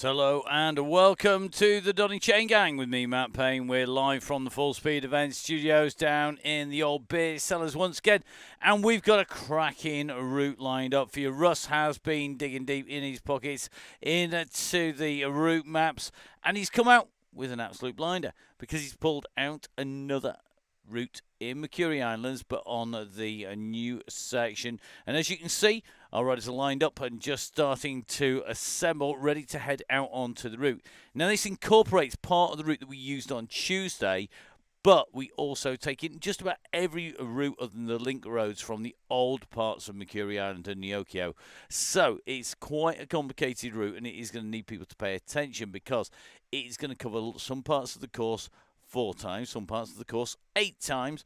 Hello and welcome to the Donny Chaingang with me, Matt Payne. We're live from the Full Speed Event Studios down in the old beer cellars once again, and we've got a cracking route lined up for you. Russ has been digging deep in his pockets into the route maps, and he's come out with an absolute blinder because he's pulled out another route in Mercury Islands, but on the new section. And as you can see, our riders are lined up and just starting to assemble, ready to head out onto the route. Now, this incorporates part of the route that we used on Tuesday, but we also take in just about every route of the link roads from the old parts of Mercury Island and Neokyo. So it's quite a complicated route, and it is going to need people to pay attention because it is going to cover some parts of the course 4 times, some parts of the course 8 times,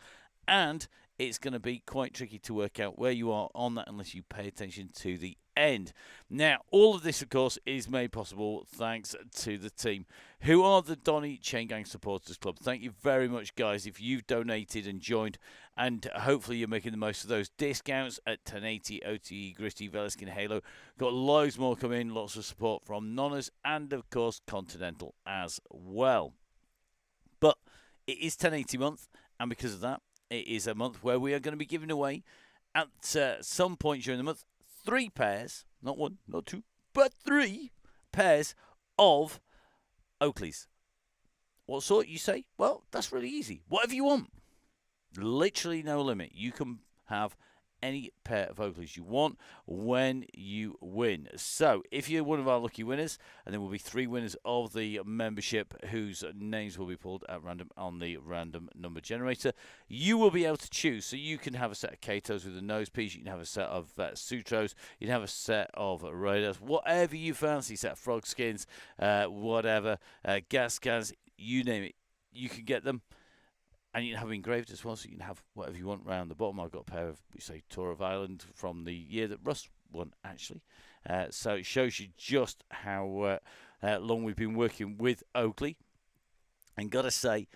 and it's going to be quite tricky to work out where you are on that unless you pay attention to the end. Now, all of this, of course, is made possible thanks to the team, who are the Donny Chaingang Supporters Club. Thank you very much, guys, if you've donated and joined, and hopefully you're making the most of those discounts at 1080, OTE, Gritty, Veliskin, Halo. Got loads more coming, lots of support from Nonnas, and, of course, Continental as well. But it is 1080 month, and because of that, it is a month where we are going to be giving away, at some point during the month, 3 pairs, not 1, not 2, but 3 pairs of Oakleys. What sort, you say? Well, that's really easy. Whatever you want. Literally no limit. You can have any pair of Oakleys you want when you win. So, if you're one of our lucky winners, and there will be 3 winners of the membership whose names will be pulled at random on the random number generator, you will be able to choose. So you can have a set of Katos with a nose piece, you can have a set of Sutros, you can have a set of Raiders, whatever you fancy, set of frog skins, whatever, gas cans, you name it, you can get them. And you can have them engraved as well, so you can have whatever you want around the bottom. I've got a pair of, we say, Tour of Ireland from the year that Russ won, actually. So it shows you just how long we've been working with Oakley. And got to say,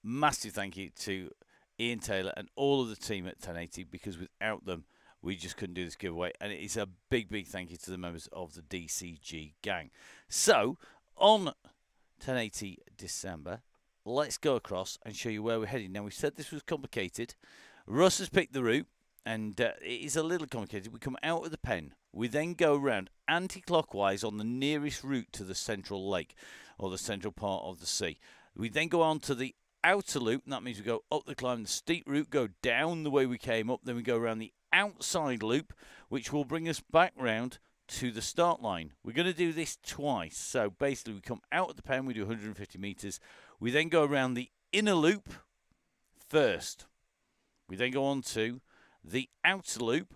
massive thank you to Ian Taylor and all of the team at 1080, because without them, we just couldn't do this giveaway. And it is a big, big thank you to the members of the DCG gang. So, on 1080 December, let's go across and show you where we're heading. Now, we said this was complicated. Russ has picked the route, and it is a little complicated. We come out of the pen. We then go around anti-clockwise on the nearest route to the central lake, or the central part of the sea. We then go on to the outer loop, and that means we go up the climb, the steep route, go down the way we came up, then we go around the outside loop, which will bring us back round to the start line. We're going to do this twice. So basically, we come out of the pen, we do 150 metres. We then go around the inner loop first. We then go on to the outer loop,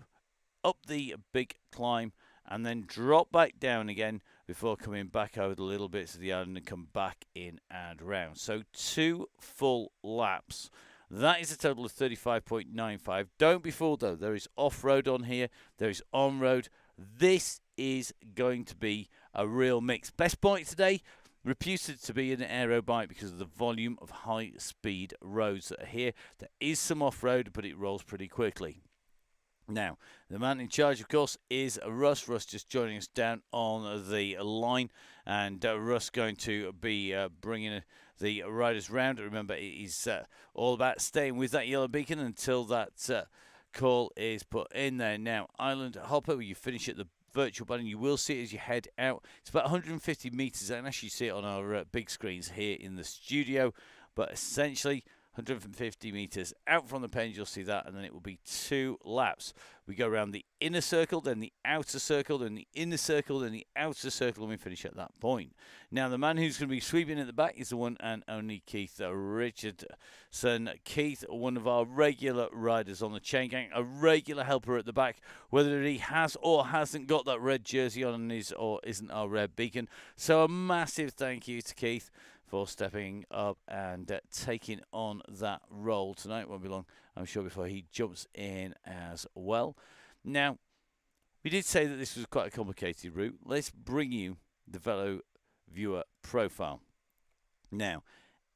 up the big climb, and then drop back down again before coming back over the little bits of the island and come back in and round. So 2 full laps. That is a total of 35.95. Don't be fooled, though. There is off-road on here. There is on-road. This is going to be a real mix. Best bike today, reputed to be an aero bike because of the volume of high-speed roads that are here. There is some off-road, but it rolls pretty quickly. Now, the man in charge, of course, is Russ. Russ just joining us down on the line, and Russ going to be bringing the riders round. Remember, it is all about staying with that yellow beacon until that call is put in there. Now, Island Hopper, where you finish at the virtual button, you will see it as you head out. It's about 150 metres. I can actually see it on our big screens here in the studio, but essentially 150 metres out from the pens, you'll see that, and then it will be 2 laps. We go around the inner circle, then the outer circle, then the inner circle, then the outer circle, and we finish at that point. Now, the man who's going to be sweeping at the back is the one and only Keith Richardson. Keith, one of our regular riders on the Chaingang, a regular helper at the back, whether he has or hasn't got that red jersey on his or isn't our red beacon. So a massive thank you to Keith for stepping up and taking on that role tonight. Won't be long, I'm sure, before he jumps in as well. Now, we did say that this was quite a complicated route. Let's bring you the Velo Viewer profile. Now,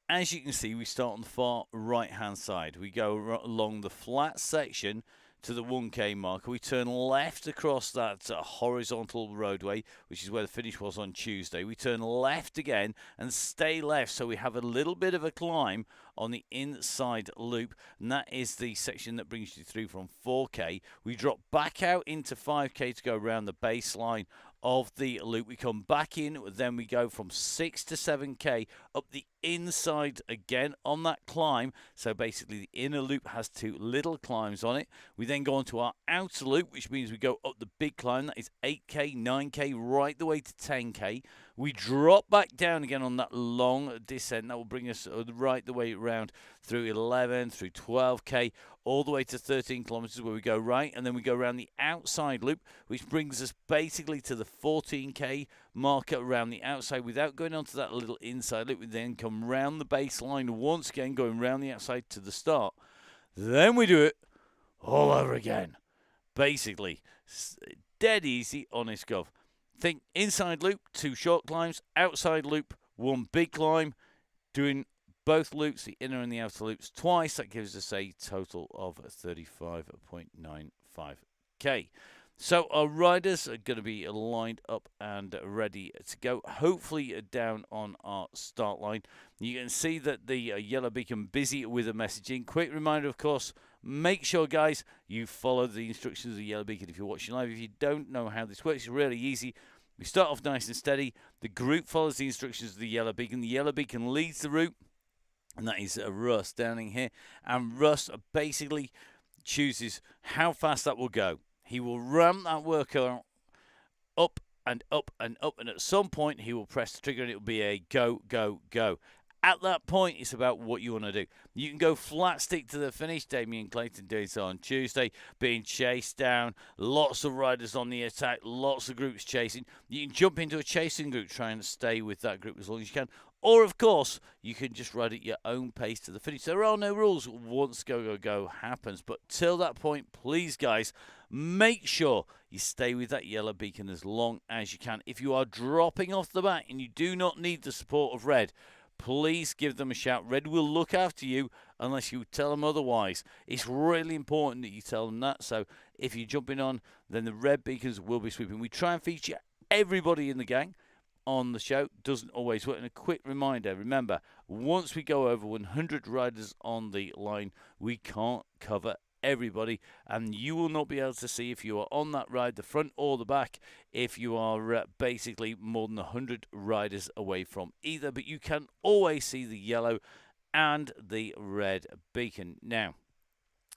as you can see, we start on the far right-hand side. We go along the flat section to the 1K marker. We turn left across that horizontal roadway, which is where the finish was on Tuesday. We turn left again and stay left, so we have a little bit of a climb on the inside loop, and that is the section that brings you through from 4K. We drop back out into 5K to go around the baseline of the loop. We come back in, then we go from 6 to 7K up the inside again on that climb. So basically the inner loop has 2 little climbs on it. We then go on to our outer loop, which means we go up the big climb. That is 8K, 9K, right the way to 10K. We drop back down again on that long descent. That will bring us right the way around through 11, through 12K, all the way to 13 kilometers where we go right, and then we go around the outside loop, which brings us basically to the 14K marker around the outside without going onto that little inside loop. We then come round the baseline once again, going round the outside to the start. Then we do it all over again. Basically, dead easy, honest gov. Think inside loop, 2 short climbs, outside loop, 1 big climb, doing both loops, the inner and the outer loops, twice. That gives us a total of 35.95K. So our riders are going to be lined up and ready to go, hopefully down on our start line. You can see that the yellow beacon busy with the messaging. Quick reminder, of course, make sure, guys, you follow the instructions of the yellow beacon if you're watching live. If you don't know how this works, it's really easy. We start off nice and steady. The group follows the instructions of the yellow beacon. The yellow beacon leads the route, and that is Russ down in here. And Russ basically chooses how fast that will go. He will ramp that worker up and up and up, and at some point he will press the trigger and it will be a go, go, go. At that point, it's about what you want to do. You can go flat stick to the finish. Damien Clayton doing so on Tuesday, being chased down. Lots of riders on the attack, lots of groups chasing. You can jump into a chasing group, try and stay with that group as long as you can. Or, of course, you can just ride at your own pace to the finish. There are no rules once go, go, go happens. But till that point, please, guys, make sure you stay with that yellow beacon as long as you can. If you are dropping off the bat and you do not need the support of red, please give them a shout. Red will look after you unless you tell them otherwise. It's really important that you tell them that. So if you're jumping on, then the red beacons will be sweeping. We try and feature everybody in the gang on the show. Doesn't always work. And a quick reminder, remember, once we go over 100 riders on the line, we can't cover everybody, and you will not be able to see if you are on that ride, the front or the back, if you are basically more than 100 riders away from either. But you can always see the yellow and the red beacon. Now,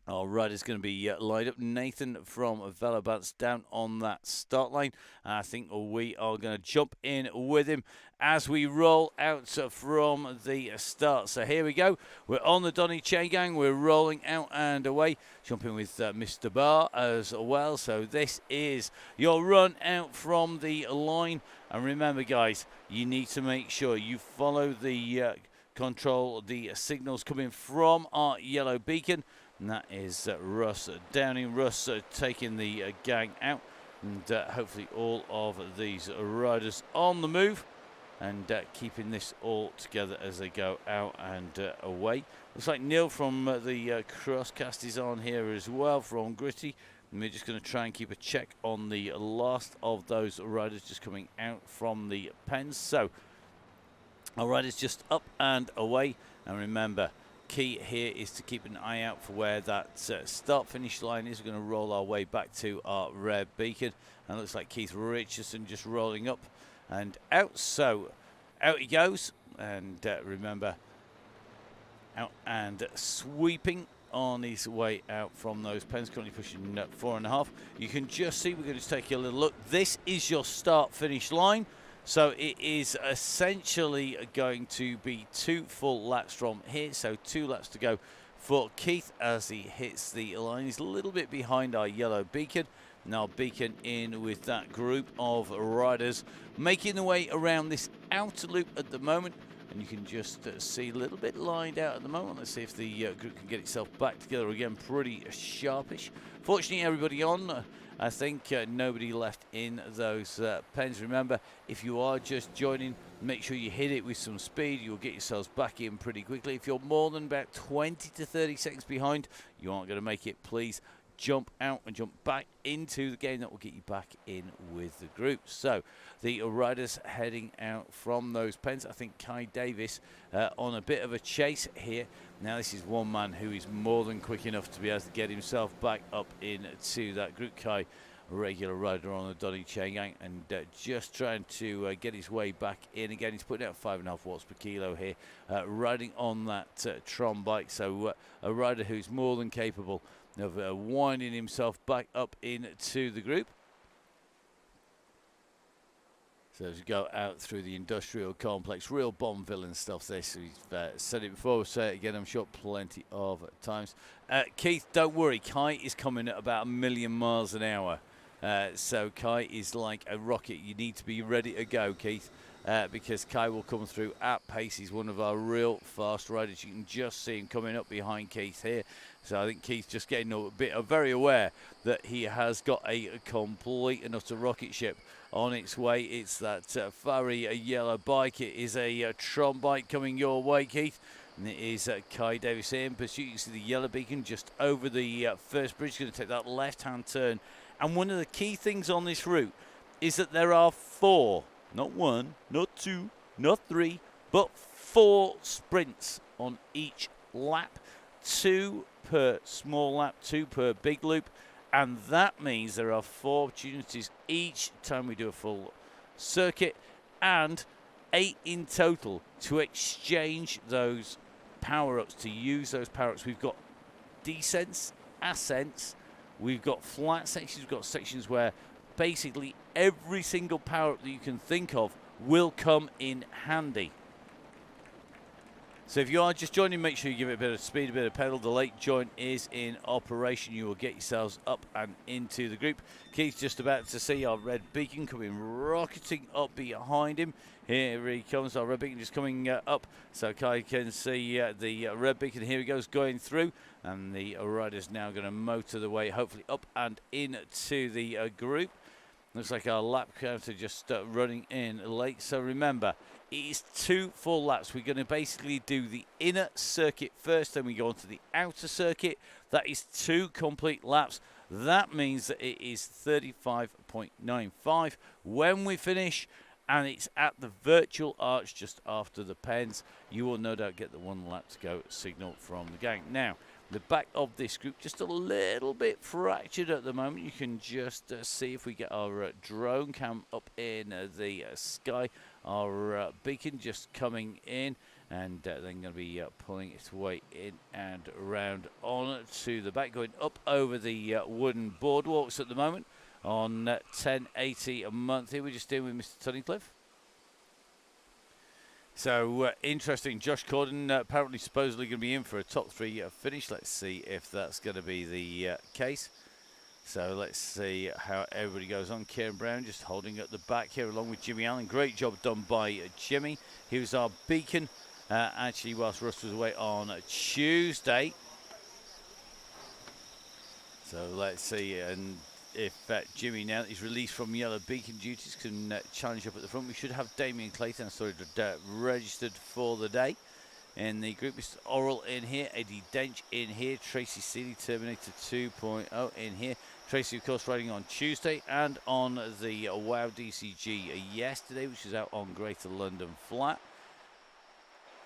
our rider's going to be lined up. Nathan from Velobats down on that start line. I think we are going to jump in with him as we roll out from the start. So here we go. We're on the Donny Chaingang. We're rolling out and away. Jumping with Mr. Barr as well. So this is your run out from the line. And remember, guys, you need to make sure you follow the control, the signals coming from our yellow beacon. And that is Russ Downing. Russ taking the gang out, and hopefully all of these riders on the move and keeping this all together as they go out and away. Looks like Neil from the Crosscast is on here as well from Gritty. And we're just going to try and keep a check on the last of those riders just coming out from the pens. So our riders just up and away, and remember, key here is to keep an eye out for where that start-finish line is. We're going to roll our way back to our red beacon. And it looks like Keith Richardson just rolling up and out. So out he goes. And remember, out and sweeping on his way out from those pens. Currently pushing 4.5. You can just see, we're going to take a little look. This is your start-finish line. So it is essentially going to be 2 full laps from here. So 2 laps to go for Keith as he hits the line. He's a little bit behind our yellow beacon. Now beacon in with that group of riders making their way around this outer loop at the moment. And you can just see a little bit lined out at the moment. Let's see if the group can get itself back together again. Pretty sharpish. Fortunately, everybody on. I think nobody left in those pens. Remember, if you are just joining, make sure you hit it with some speed. You'll get yourselves back in pretty quickly. If you're more than about 20 to 30 seconds behind, you aren't going to make it. Please jump out and jump back into the game that will get you back in with the group. So the riders heading out from those pens. I think Kai Davis on a bit of a chase here. Now this is one man who is more than quick enough to be able to get himself back up into that group. Kai, a regular rider on the Donny Chaingang, and just trying to get his way back in again. He's putting out 5.5 watts per kilo here, riding on that Tron bike. So a rider who's more than capable of winding himself back up into the group. So as we go out through the industrial complex, real Bond villain stuff this. We've said it before, we'll say it again, I'm sure plenty of times. Keith, don't worry, Kai is coming at about 1,000,000 miles an hour. So Kai is like a rocket. You need to be ready to go, Keith, because Kai will come through at pace. He's one of our real fast riders. You can just see him coming up behind Keith here. So I think Keith's just getting a bit very aware that he has got a complete and utter rocket ship on its way. It's that fiery yellow bike. It is a Tron bike coming your way, Keith. And it is Kai Davis here in pursuit. You can see the yellow beacon just over the first bridge. Going to take that left-hand turn. And one of the key things on this route is that there are 4, not 1, not 2, not 3, but 4 sprints on each lap. 2 per small lap, 2 per big loop. And that means there are 4 opportunities each time we do a full circuit, and 8 in total to exchange those power-ups, to use those power-ups. We've got descents, ascents, we've got flat sections, we've got sections where basically every single power-up that you can think of will come in handy. So if you are just joining, make sure you give it a bit of speed, a bit of pedal. The late joint is in operation. You will get yourselves up and into the group. Keith's just about to see our red beacon coming rocketing up behind him. Here he comes, our red beacon just coming up. So Kai can see the red beacon. Here he goes, going through. And the rider's now going to motor the way, hopefully up and into the group. Looks like our lap counter just running in late. So remember, it is 2 full laps. We're going to basically do the inner circuit first, then we go on to the outer circuit. That is 2 complete laps. That means that it is 35.95 when we finish, and it's at the virtual arch just after the pens. You will no doubt get the 1 lap to go signal from the gang. Now, the back of this group just a little bit fractured at the moment. You can just see if we get our drone cam up in the sky. Our beacon just coming in, and then going to be pulling its way in and around on to the back, going up over the wooden boardwalks at the moment on 1080 a month. Here we're just dealing with Mr. Tunnicliffe. So interesting. Josh Corden apparently supposedly going to be in for a top 3 finish. Let's see if that's going to be the case. So let's see how everybody goes on. Kieran Brown just holding at the back here along with Jimmy Allen. Great job done by Jimmy. He was our beacon actually whilst Russ was away on Tuesday. So let's see and if Jimmy, now that he's released from yellow beacon duties, can challenge up at the front. We should have Damien Clayton, registered for the day in the group. Mr. Oral in here, Eddie Dench in here, Tracy Seeley, Terminator 2.0 in here. Tracy, of course, riding on Tuesday and on the WOW DCG yesterday, which is out on Greater London Flat.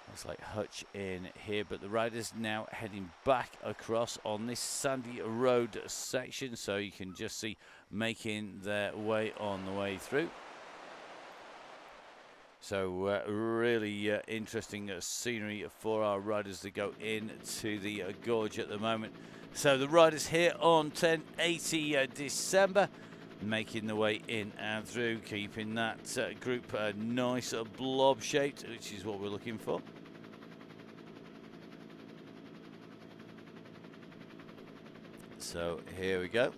Looks like Hutch in here, but the riders now heading back across on this sandy road section, so you can just see making their way on the way through. So really interesting scenery for our riders to go into the gorge at the moment. So the riders here on 1080 December, making the way in and through, keeping that group nice blob shaped, which is what we're looking for. So here we go.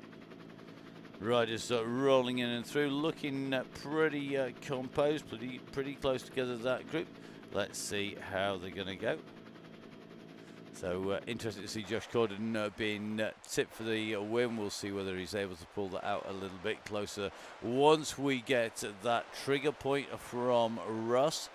Riders rolling in and through, looking pretty composed, pretty close together, that group. Let's see how they're going to go. So interesting to see Josh Corden being tipped for the win. We'll see whether he's able to pull that out a little bit closer once we get that trigger point from Russ.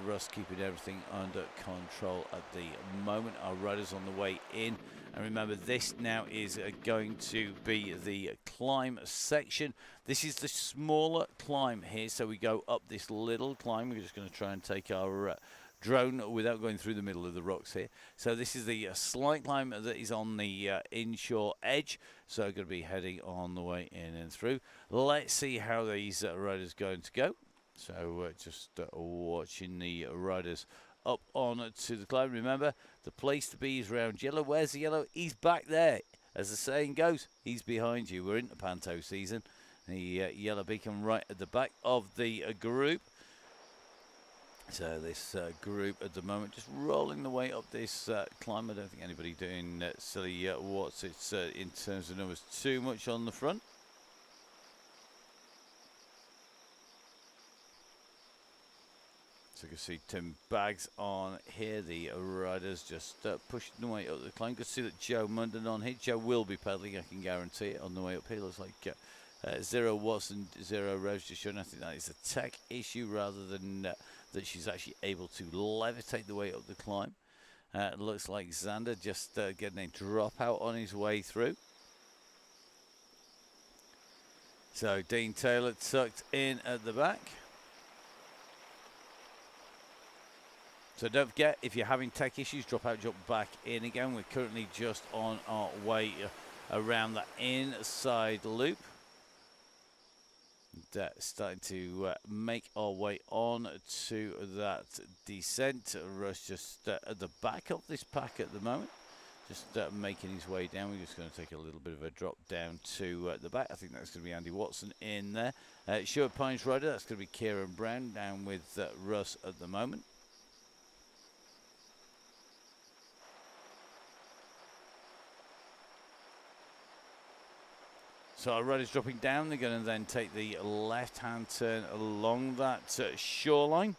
Russ keeping everything under control at the moment. Our riders on the way in And remember, this now is going to be the climb section. This is the smaller climb here. So we go up this little climb. We're just going to try and take our drone without going through the middle of the rocks here. So this is the slight climb that is on the inshore edge. So going to be heading on the way in and through. Let's see how these riders are going to go. So just watching the riders up on to the climb. Remember, the place to be is around yellow. Where's the yellow? He's back there. As the saying goes, he's behind you. We're into panto season. The yellow beacon right at the back of the group. So this group at the moment just rolling the way up this climb. I don't think anybody doing silly what's it's in terms of numbers too much on the front. So you can see Tim Baggs on here. The riders just pushing the way up the climb. Good to see that Joe Munden on here. Joe will be pedaling, I can guarantee it, on the way up here. Looks like Zero Watson, Zero Rose just showing. I think that is a tech issue rather than that she's actually able to levitate the way up the climb. It looks like Xander just getting a dropout on his way through. So Dean Taylor tucked in at the back. So don't forget, if you're having tech issues, drop out, jump back in again. We're currently just on our way around the inside loop. Starting to make our way on to that descent. Russ just at the back of this pack at the moment. Just making his way down. We're just going to take a little bit of a drop down to the back. I think that's going to be Andy Watson in there. Sherwood Pines rider, that's going to be Kieran Brown down with Russ at the moment. So our riders dropping down. They're going to then take the left-hand turn along that shoreline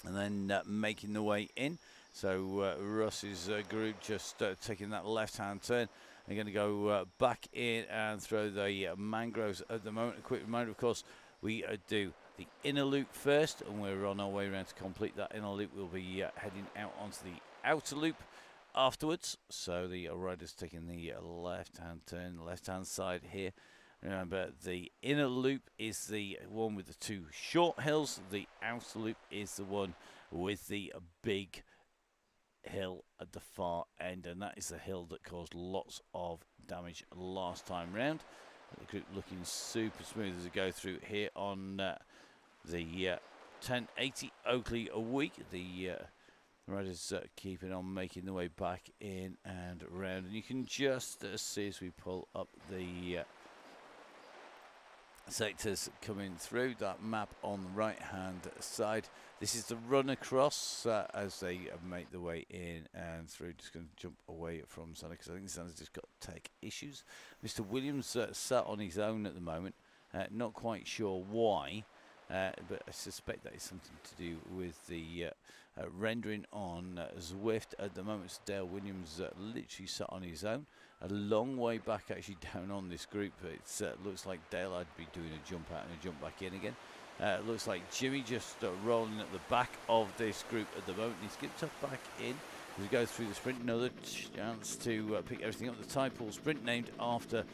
and then making the way in. So Russ's group just taking that left-hand turn. They're going to go back in and through the mangroves at the moment. A quick reminder, of course, we do the inner loop first, and we're on our way around to complete that inner loop. We'll be heading out onto the outer loop afterwards. So the riders taking the left-hand turn, left-hand side here. Remember, the inner loop is the one with the two short hills. The outer loop is the one with the big hill at the far end, and that is the hill that caused lots of damage last time round. The group looking super smooth as they go through here on the 1080 Oakley a week. The riders keeping on making their way back in and around, and you can just see as we pull up the sectors coming through that map on the right hand side. This is the run across as they make their way in and through. Just going to jump away from Santa because I think Santa's just got tech issues. Mr. Williams sat on his own at the moment, not quite sure why, but I suspect that is something to do with the rendering on Zwift at the moment. So Dale Williams literally sat on his own. A long way back actually down on this group. It looks like Dale had be doing a jump out and a jump back in again. It looks like Jimmy just rolling at the back of this group at the moment. He's getting tucked back in. We go through the sprint. Another chance to pick everything up. The Tide Pool sprint named after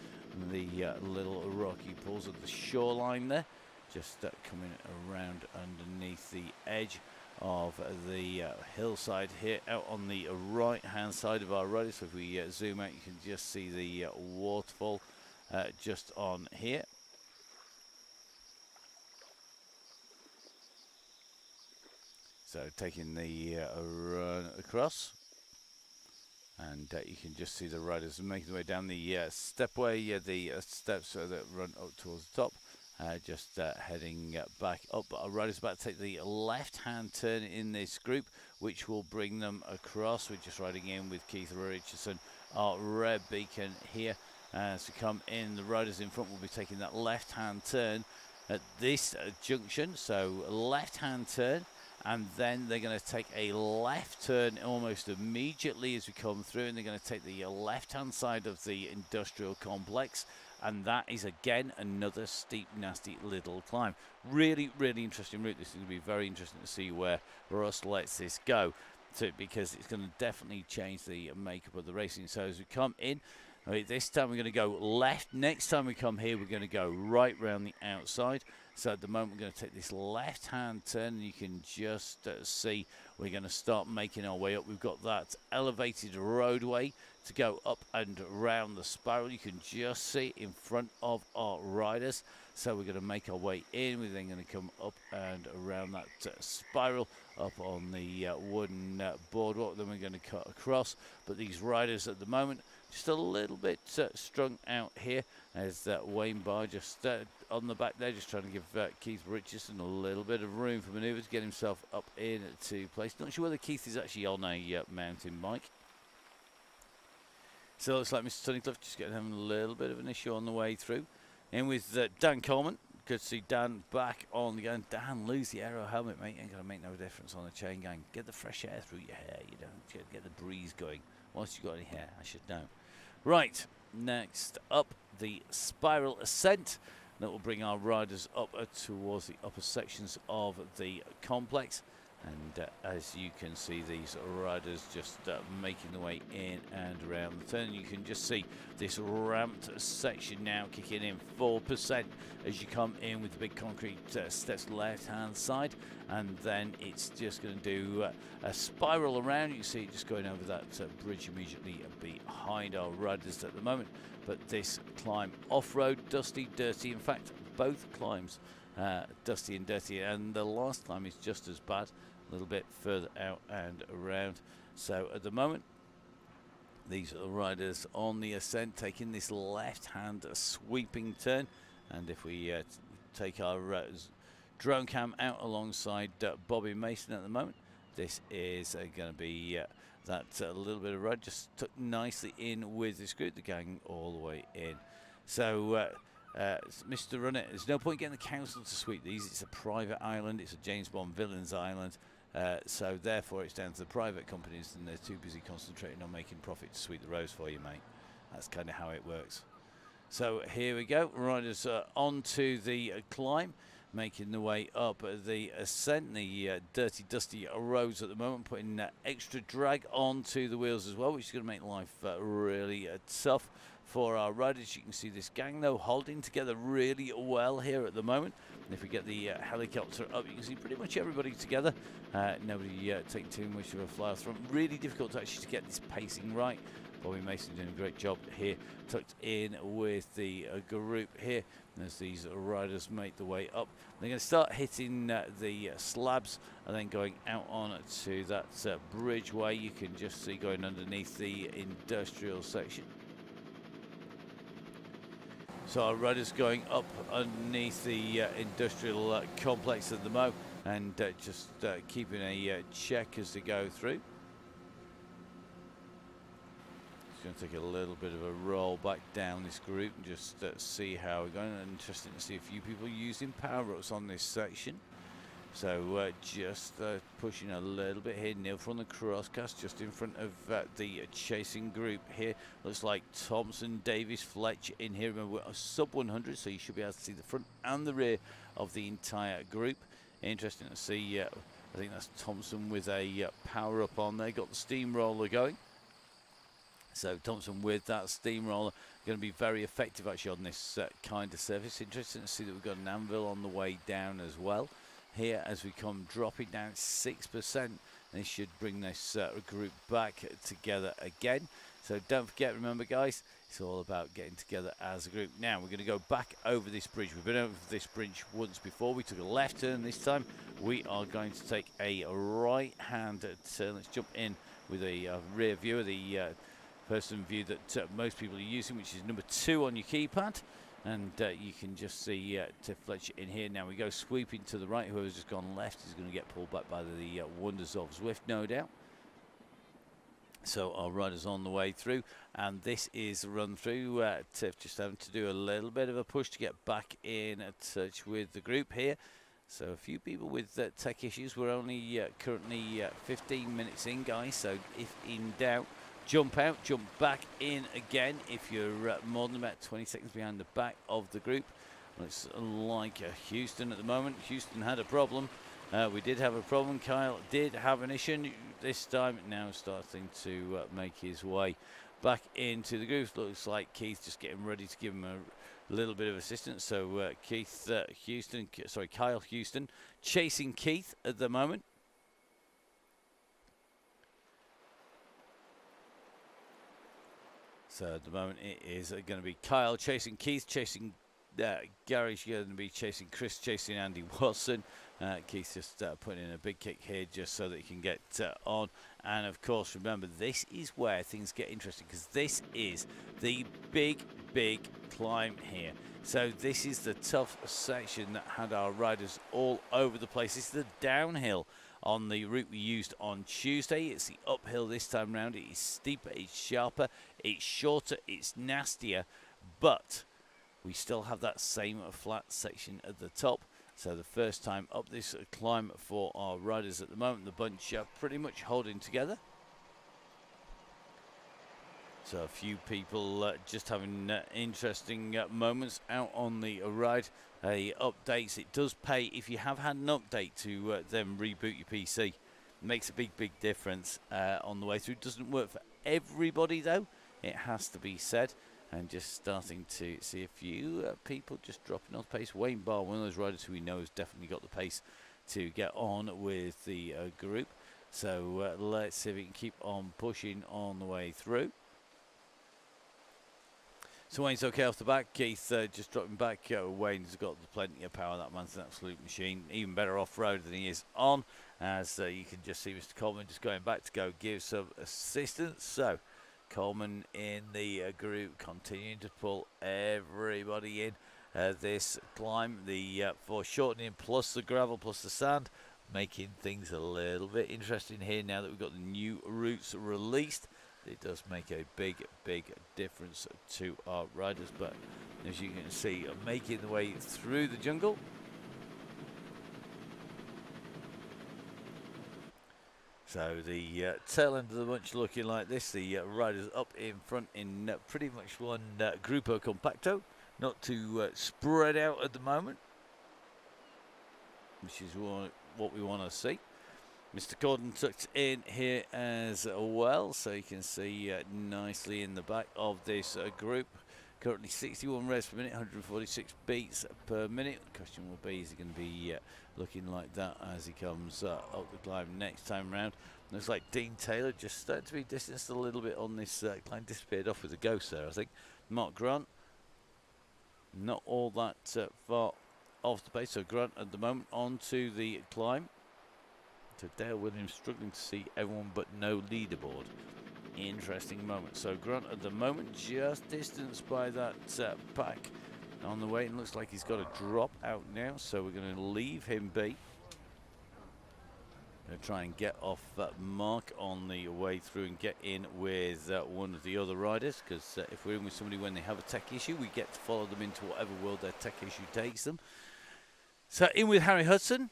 the little rocky pools of the shoreline there. Just coming around underneath the edge of the hillside here out on the right hand side of our road. So if we zoom out, you can just see the waterfall just on here. So taking the run across, and you can just see the riders making their way down the stepway, the steps that run up towards the top. Just heading back up. Our rider's about to take the left-hand turn in this group, which will bring them across. We're just riding in with Keith Richardson, our red beacon here. As we come in, the riders in front will be taking that left-hand turn at this junction. So left-hand turn, and then they're going to take a left turn almost immediately as we come through, and they're going to take the left-hand side of the industrial complex. And that is, again, another steep, nasty little climb. Really, really interesting route. This is going to be very interesting to see where Russ lets this go. because it's going to definitely change the makeup of the racing. So as we come in, this time we're going to go left. Next time we come here, we're going to go right round the outside. So at the moment, we're going to take this left-hand turn, and you can just see we're going to start making our way up. We've got that elevated roadway to go up and around the spiral. You can just see in front of our riders. So we're going to make our way in. We're then going to come up and around that spiral up on the wooden boardwalk. Then we're going to cut across. But these riders at the moment, just a little bit strung out here. There's that Wayne Barr just on the back there, just trying to give Keith Richardson a little bit of room for manoeuvre to get himself up into place. Not sure whether Keith is actually on a mountain bike. So it looks like Mr. Tunnicliffe just having a little bit of an issue on the way through. In with Dan Coleman. Good to see Dan back on the gun. Dan, lose the aero helmet, mate. Ain't going to make no difference on the Chaingang. Get the fresh air through your hair. You don't get the breeze going. Whilst you got any hair, I should know. Right, next up, the spiral ascent. That will bring our riders up towards the upper sections of the complex. And as you can see, these riders just making the way in and around the turn. You can just see this ramped section now kicking in 4% as you come in with the big concrete steps left-hand side. And then it's just going to do a spiral around. You can see it just going over that bridge immediately behind our riders at the moment. But this climb off-road, dusty, dirty. In fact, both climbs dusty and dirty. And the last climb is just as bad. A little bit further out and around. So at the moment, these are the riders on the ascent taking this left-hand sweeping turn. And if we take our drone cam out alongside Bobby Mason at the moment, this is going to be that little bit of ride just tucked nicely in with this group, the gang all the way in. So Mr. Runner, there's no point getting the council to sweep these. It's a private island. It's a James Bond villain's island. So therefore it's down to the private companies, and they're too busy concentrating on making profit to sweep the roads for you, mate. That's kind of how it works. So here we go, riders onto the climb, making the way up the ascent, the dirty, dusty roads at the moment, putting extra drag onto the wheels as well, which is going to make life really tough for our riders. You can see this gang, though, holding together really well here at the moment. And if we get the helicopter up, you can see pretty much everybody together. Nobody taking too much of a fly through. Really difficult to actually get this pacing right. Bobby Mason doing a great job here, tucked in with the group here. And as these riders make the way up, they're going to start hitting the slabs and then going out on to that bridgeway. You can just see going underneath the industrial section. So our riders going up underneath the industrial complex at the moment, and just keeping a check as they go through. Just going to take a little bit of a roll back down this group and just see how we're going. Interesting to see a few people using power ups on this section. So just pushing a little bit here. Neil from the crosscast just in front of the chasing group here. Looks like Thompson, Davis, Fletch in here. Remember, we're sub 100, so you should be able to see the front and the rear of the entire group. Interesting to see. I think that's Thompson with a power up on there. Got the steamroller going. So Thompson with that steamroller going to be very effective actually on this kind of surface. Interesting to see that we've got an anvil on the way down as well. Here as we come dropping down 6%, and this should bring this group back together again. So don't forget, remember guys, it's all about getting together as a group. Now we're going to go back over this bridge. We've been over this bridge once before. We took a left turn this time. We are going to take a right hand turn. Let's jump in with a rear view of the person view that most people are using, which is number 2 on your keypad. And you can just see Tiff Fletcher in here. Now we go sweeping to the right. Whoever's just gone left is going to get pulled back by the wonders of Zwift, no doubt. So our rider's on the way through. And this is a run through. Tiff just having to do a little bit of a push to get back in touch with the group here. So a few people with tech issues. We're only currently 15 minutes in, guys. So if in doubt, jump out, jump back in again if you're more than about 20 seconds behind the back of the group. Looks like Houston at the moment. Houston had a problem. We did have a problem. Kyle did have an issue this time. Now starting to make his way back into the groove. Looks like Keith just getting ready to give him a little bit of assistance. So Kyle Houston chasing Keith at the moment. So at the moment it is going to be Kyle chasing Keith, chasing Gary's going to be chasing Chris, chasing Andy Watson. Keith just putting in a big kick here just so that he can get on. And of course, remember, this is where things get interesting, because this is the big climb here. So this is the tough section that had our riders all over the place. This is the downhill on the route we used on Tuesday. It's the uphill this time round. It is steeper, it's sharper, it's shorter, it's nastier, but we still have that same flat section at the top. So the first time up this climb for our riders at the moment, the bunch are pretty much holding together. So a few people just having interesting moments out on the ride. Updates, it does pay if you have had an update to then reboot your PC. It makes a big difference on the way through. Doesn't work for everybody though, it has to be said. And just starting to see a few people just dropping off pace. Wayne Barr, one of those riders who we know has definitely got the pace to get on with the group. So let's see if we can keep on pushing on the way through. So Wayne's okay off the back. Keith just dropping back. Wayne's got plenty of power. That man's an absolute machine. Even better off-road than he is on. As you can just see Mr. Coleman just going back to go give some assistance. So Coleman in the group continuing to pull everybody in this climb. The foreshortening plus the gravel plus the sand, making things a little bit interesting here now that we've got the new routes released. It does make a big difference to our riders, but as you can see, making the way through the jungle. So the tail end of the bunch looking like this. The riders up in front in pretty much one Grupo Compacto. Not too spread out at the moment, which is what we want to see. Mr. Gordon tucked in here as well, so you can see nicely in the back of this group. Currently 61 revs per minute, 146 beats per minute. The question will be, is he going to be looking like that as he comes up the climb next time round? Looks like Dean Taylor just started to be distanced a little bit on this climb. Disappeared off with a ghost there, I think. Mark Grant, not all that far off the pace. So Grant at the moment onto the climb. So Dale Williams struggling to see everyone but no leaderboard. Interesting moment. So Grant at the moment just distanced by that pack on the way. It looks like he's got a drop out now, so we're going to leave him be. Going to try and get off Mark on the way through and get in with one of the other riders, because if we're in with somebody when they have a tech issue, we get to follow them into whatever world their tech issue takes them. So in with Harry Hudson.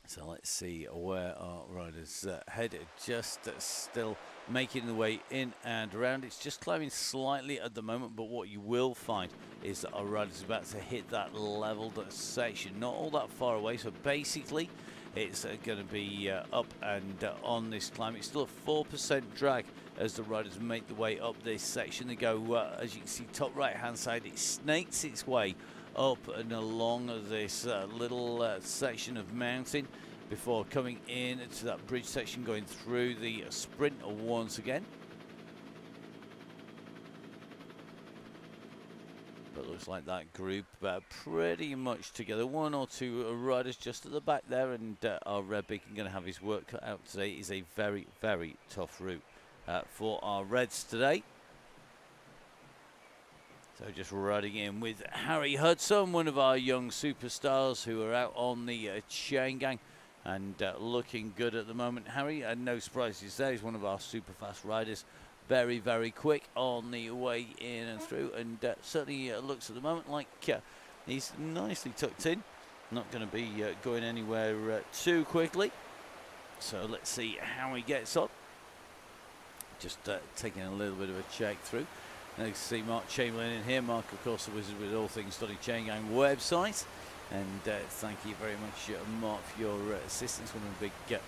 So let's see where our riders headed. Just still making the way in and around. It's just climbing slightly at the moment, but what you will find is that our riders are about to hit that leveled section. Not all that far away, so basically it's going to be up and on this climb. It's still a 4% drag as the riders make the way up this section. They go, as you can see, top right hand side, it snakes its way up and along this little section of mountain before coming in to that bridge section, going through the sprint once again. But looks like that group pretty much together. One or two riders just at the back there, and our Red Beacon going to have his work cut out today. It is a very tough route for our Reds today. So just riding in with Harry Hudson, one of our young superstars who are out on the Chaingang and looking good at the moment. Harry, no surprises there, he's one of our super fast riders. Very quick on the way in and through, and certainly looks at the moment like he's nicely tucked in. Not going to be going anywhere too quickly. So let's see how he gets on. Just taking a little bit of a check through. Now you can see Mark Chamberlain in here. Mark, of course, the wizard with all things Donny Chaingang website. And thank you very much, Mark, for your assistance. One of the big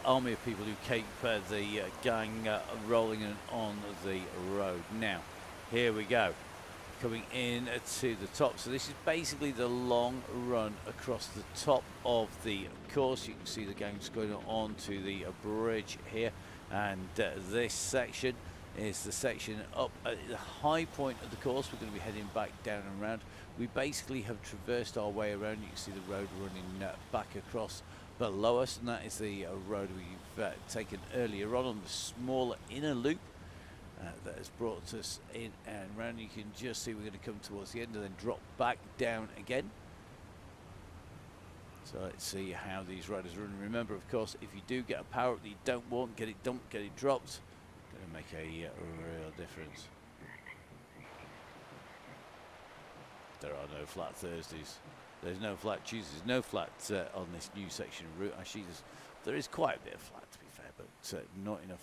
army of people who keep the gang rolling on the road. Now, here we go. Coming in to the top. So this is basically the long run across the top of the course. You can see the gangs going on to the bridge here. And this section is the section up at the high point of the course. We're going to be heading back down and around. We basically have traversed our way around. You can see the road running back across below us, and that is the road we've taken earlier on the smaller inner loop that has brought us in and round. You can just see we're going to come towards the end and then drop back down again. So let's see how these riders run. Remember, of course, if you do get a power up that you don't want, get it dumped, get it dropped, going to make a real difference. There are no flat Thursdays. There's no flat Tuesdays, no flat on this new section of route. Actually, there is quite a bit of flat, to be fair, but not enough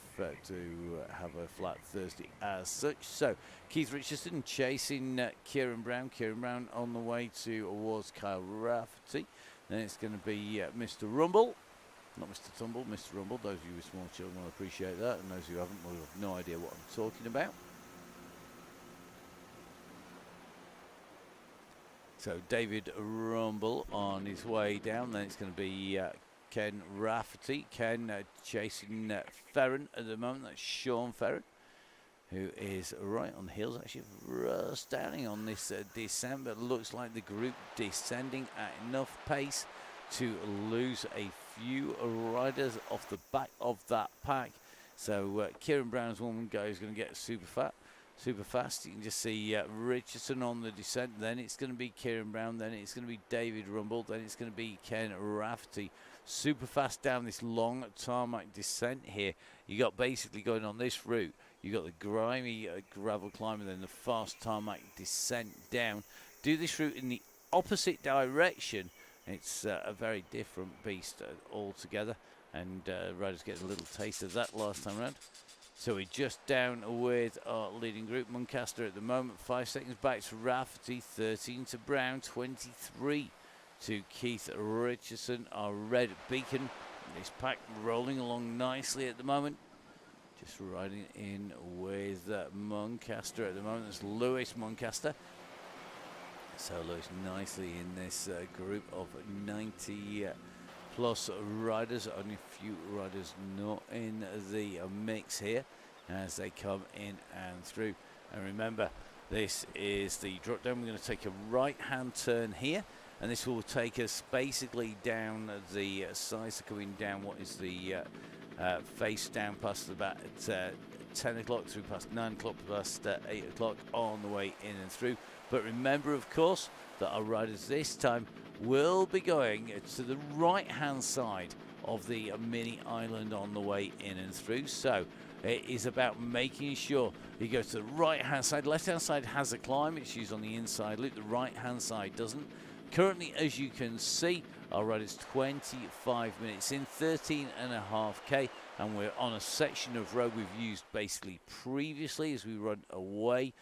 to have a flat Thursday as such. So, Keith Richardson chasing Kieran Brown. Kieran Brown on the way towards Kyle Rafferty. Then it's going to be Mr. Rumble. Not Mr. Tumble, Mr. Rumble. Those of you with small children will appreciate that, and those who haven't will have no idea what I'm talking about. So David Rumble on his way down. Then it's going to be Ken Rafferty. Ken chasing Ferren at the moment. That's Sean Ferren, who is right on the heels. Actually, Russ Downing on this descent, but looks like the group descending at enough pace to lose a few riders off the back of that pack. So Kieran Brown's one guy is going to get super fast. You can just see Richardson on the descent. Then it's going to be Kieran Brown. Then it's going to be David Rumble. Then it's going to be Ken Rafferty. Super fast down this long tarmac descent here. You got basically going on this route. You got the grimy gravel climb and then the fast tarmac descent down. Do this route in the opposite direction. It's a very different beast altogether. And riders get a little taste of that last time around. So we're just down with our leading group. Muncaster at the moment, 5 seconds back to Rafferty, 13 to Brown, 23 to Keith Richardson. Our red beacon, this pack rolling along nicely at the moment. Just riding in with Muncaster at the moment. That's Lewis Muncaster. So Lewis nicely in this group of 90 plus riders. Only a few riders not in the mix here as they come in and through. And remember, this is the drop down. We're going to take a right hand turn here, and this will take us basically down the sides. Coming down what is the face down past about 10 o'clock through past 9 o'clock past 8 o'clock on the way in and through. But remember, of course, that our riders this time will be going to the right hand side of the mini island on the way in and through. So it is about making sure you go to the right hand side. Left hand side has a climb, it's used on the inside loop. The right hand side doesn't. Currently, as you can see, our ride is 25 minutes in, 13.5k, and we're on a section of road we've used basically previously as we run away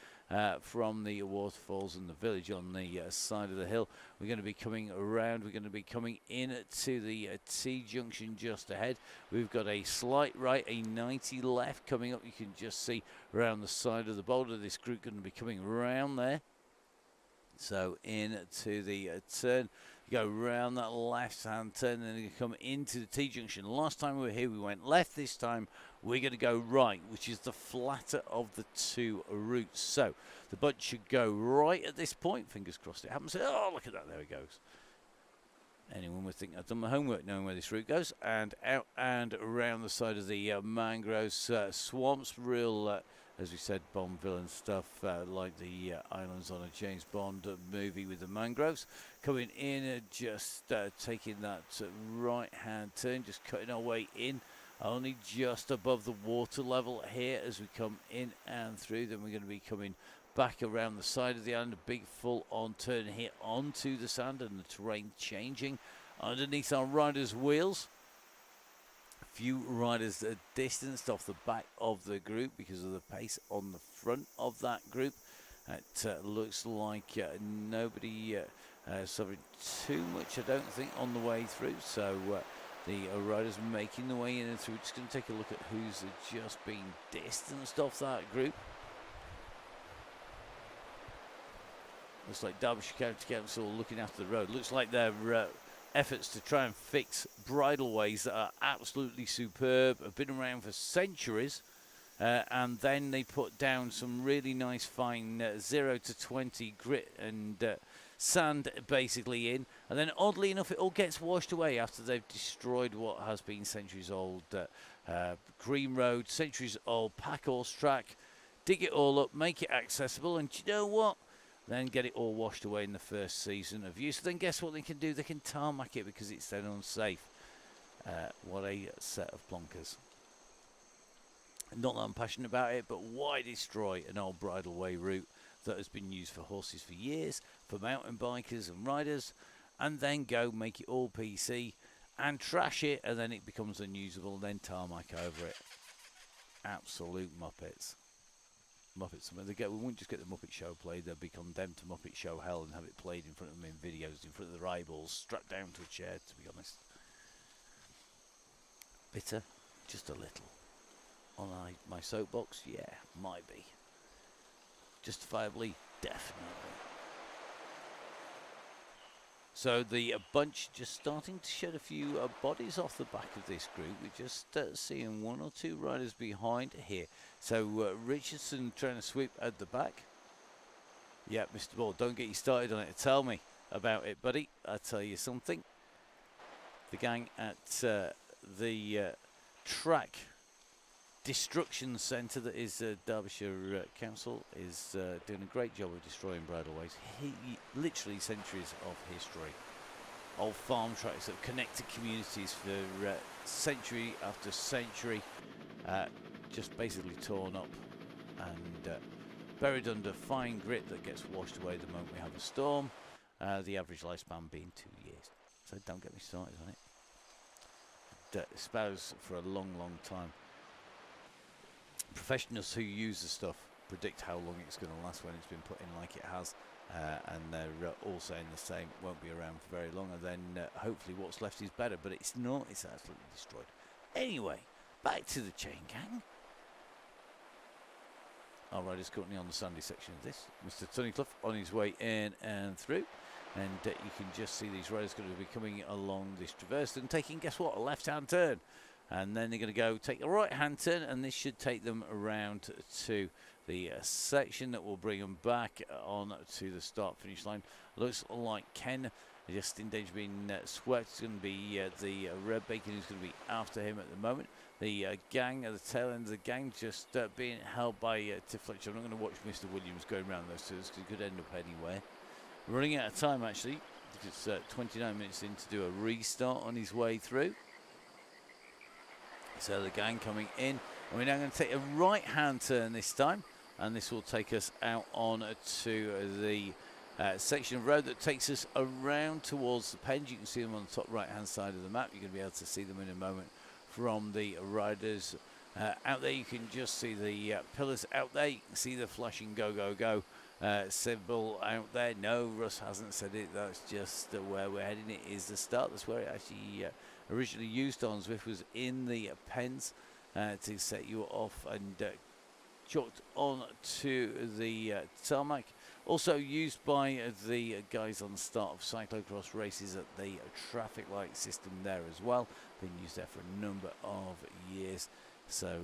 from the waterfalls and the village on the side of the hill. We're going to be coming around. We're going to be coming in to the T-junction just ahead. We've got a slight right, a 90 left coming up. You can just see around the side of the boulder. This group going to be coming around there. So into the turn, you go round that left-hand turn, and then you come into the T-junction. Last time we were here, we went left. This time, we're going to go right, which is the flatter of the two routes. So the bunch should go right at this point. Fingers crossed it happens. Oh, look at that. There it goes. Anyone would think I've done my homework knowing where this route goes. And out and around the side of the mangroves, swamps, real... as we said, Bond villain stuff, like the islands on a James Bond movie with the mangroves. Coming in, just taking that right-hand turn, just cutting our way in, only just above the water level here as we come in and through. Then we're going to be coming back around the side of the island, a big full-on turn here onto the sand, and the terrain changing underneath our riders' wheels. Few riders distanced off the back of the group because of the pace on the front of that group. It looks like nobody suffering too much, I don't think, on the way through. So the riders making the way in and through. Just going to take a look at who's just been distanced off that group. Looks like Derbyshire County Council looking after the road. Looks like their efforts to try and fix bridleways that are absolutely superb have been around for centuries. And then they put down some really nice fine 0 to 20 grit and sand basically in. And then oddly enough, it all gets washed away after they've destroyed what has been centuries old green road, centuries old pack horse track. Dig it all up, make it accessible, and you know what? Then get it all washed away in the first season of use. Then guess what they can do? They can tarmac it because it's then unsafe. What a set of plonkers. Not that I'm passionate about it, but why destroy an old bridleway route that has been used for horses for years, for mountain bikers and riders, and then go make it all PC and trash it, and then it becomes unusable, and then tarmac over it. Absolute Muppets. Muppets. I mean, we wouldn't just get the Muppet Show played, they'd be condemned to Muppet Show hell and have it played in front of them in videos, in front of their eyeballs, strapped down to a chair, to be honest. Bitter? Just a little. On my soapbox? Yeah, might be. Justifiably? Definitely. So the bunch just starting to shed a few bodies off the back of this group. We're just seeing one or two riders behind here. So Richardson trying to sweep at the back. Yeah, Mr. Ball, don't get you started on it. Tell me about it, buddy. I'll tell you something. The gang at the track destruction centre that is Derbyshire Council is doing a great job of destroying bridleways. Literally centuries of history. Old farm tracks that have connected communities for century after century, just basically torn up and buried under fine grit that gets washed away the moment we have a storm. The average lifespan being 2 years. So don't get me started on it. Espouse for a long, long time. Professionals who use the stuff predict how long it's going to last when it's been put in like it has, and they're all saying the same. Won't be around for very long, and then hopefully what's left is better, but it's not. It's absolutely destroyed. Anyway, back to the Chaingang. Our rider's currently on the Sunday section of this. Mr. Tunnicliffe on his way in and through, and you can just see these riders going to be coming along this traverse and taking, guess what, a left-hand turn. And then they're going to go take a right-hand turn, and this should take them around to the section that will bring them back on to the start-finish line. Looks like Ken just in danger of being swept. It's going to be the Red Bacon who's going to be after him at the moment. The gang at the tail end of the gang just being held by Tiff Fletcher. I'm not going to watch Mr. Williams going around those two because he could end up anywhere. Running out of time, actually. It's 29 minutes in to do a restart on his way through. So the gang coming in, and we're now going to take a right-hand turn this time, and this will take us out on to the section of road that takes us around towards the Pens. You can see them on the top right-hand side of the map. You're going to be able to see them in a moment from the riders. Out there, you can just see the pillars out there. You can see the flashing go, go, go symbol out there. No, Russ hasn't said it. That's just where we're heading. It is the start. That's where it actually originally used on. Zwift was in the Pens to set you off and chalked on to the tarmac. Also used by the guys on the start of cyclocross races at the traffic light system there as well. Been used there for a number of years. So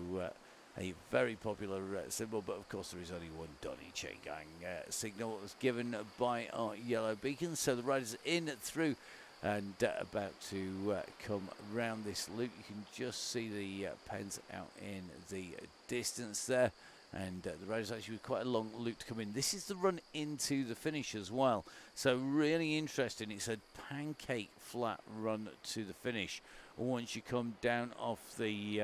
a very popular symbol, but of course there is only one Donny Chaingang signal that was given by our yellow beacon. So the riders in through and about to come round this loop. You can just see the Pens out in the distance there, and the riders actually with quite a long loop to come in. This is the run into the finish as well, so really interesting. It's a pancake flat run to the finish. Once you come down off the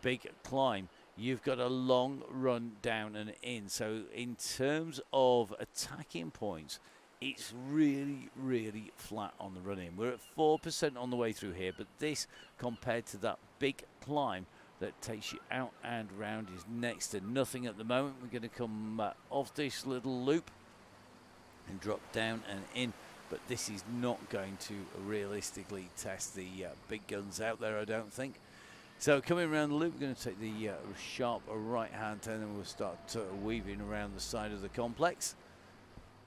big climb, you've got a long run down and in. So in terms of attacking points, it's really, really flat on the run-in. We're at 4% on the way through here, but this, compared to that big climb that takes you out and round, is next to nothing at the moment. We're going to come off this little loop and drop down and in but this is not going to realistically test the big guns out there, I don't think. So coming around the loop, we're going to take the sharp right-hand turn, and we'll start weaving around the side of the complex.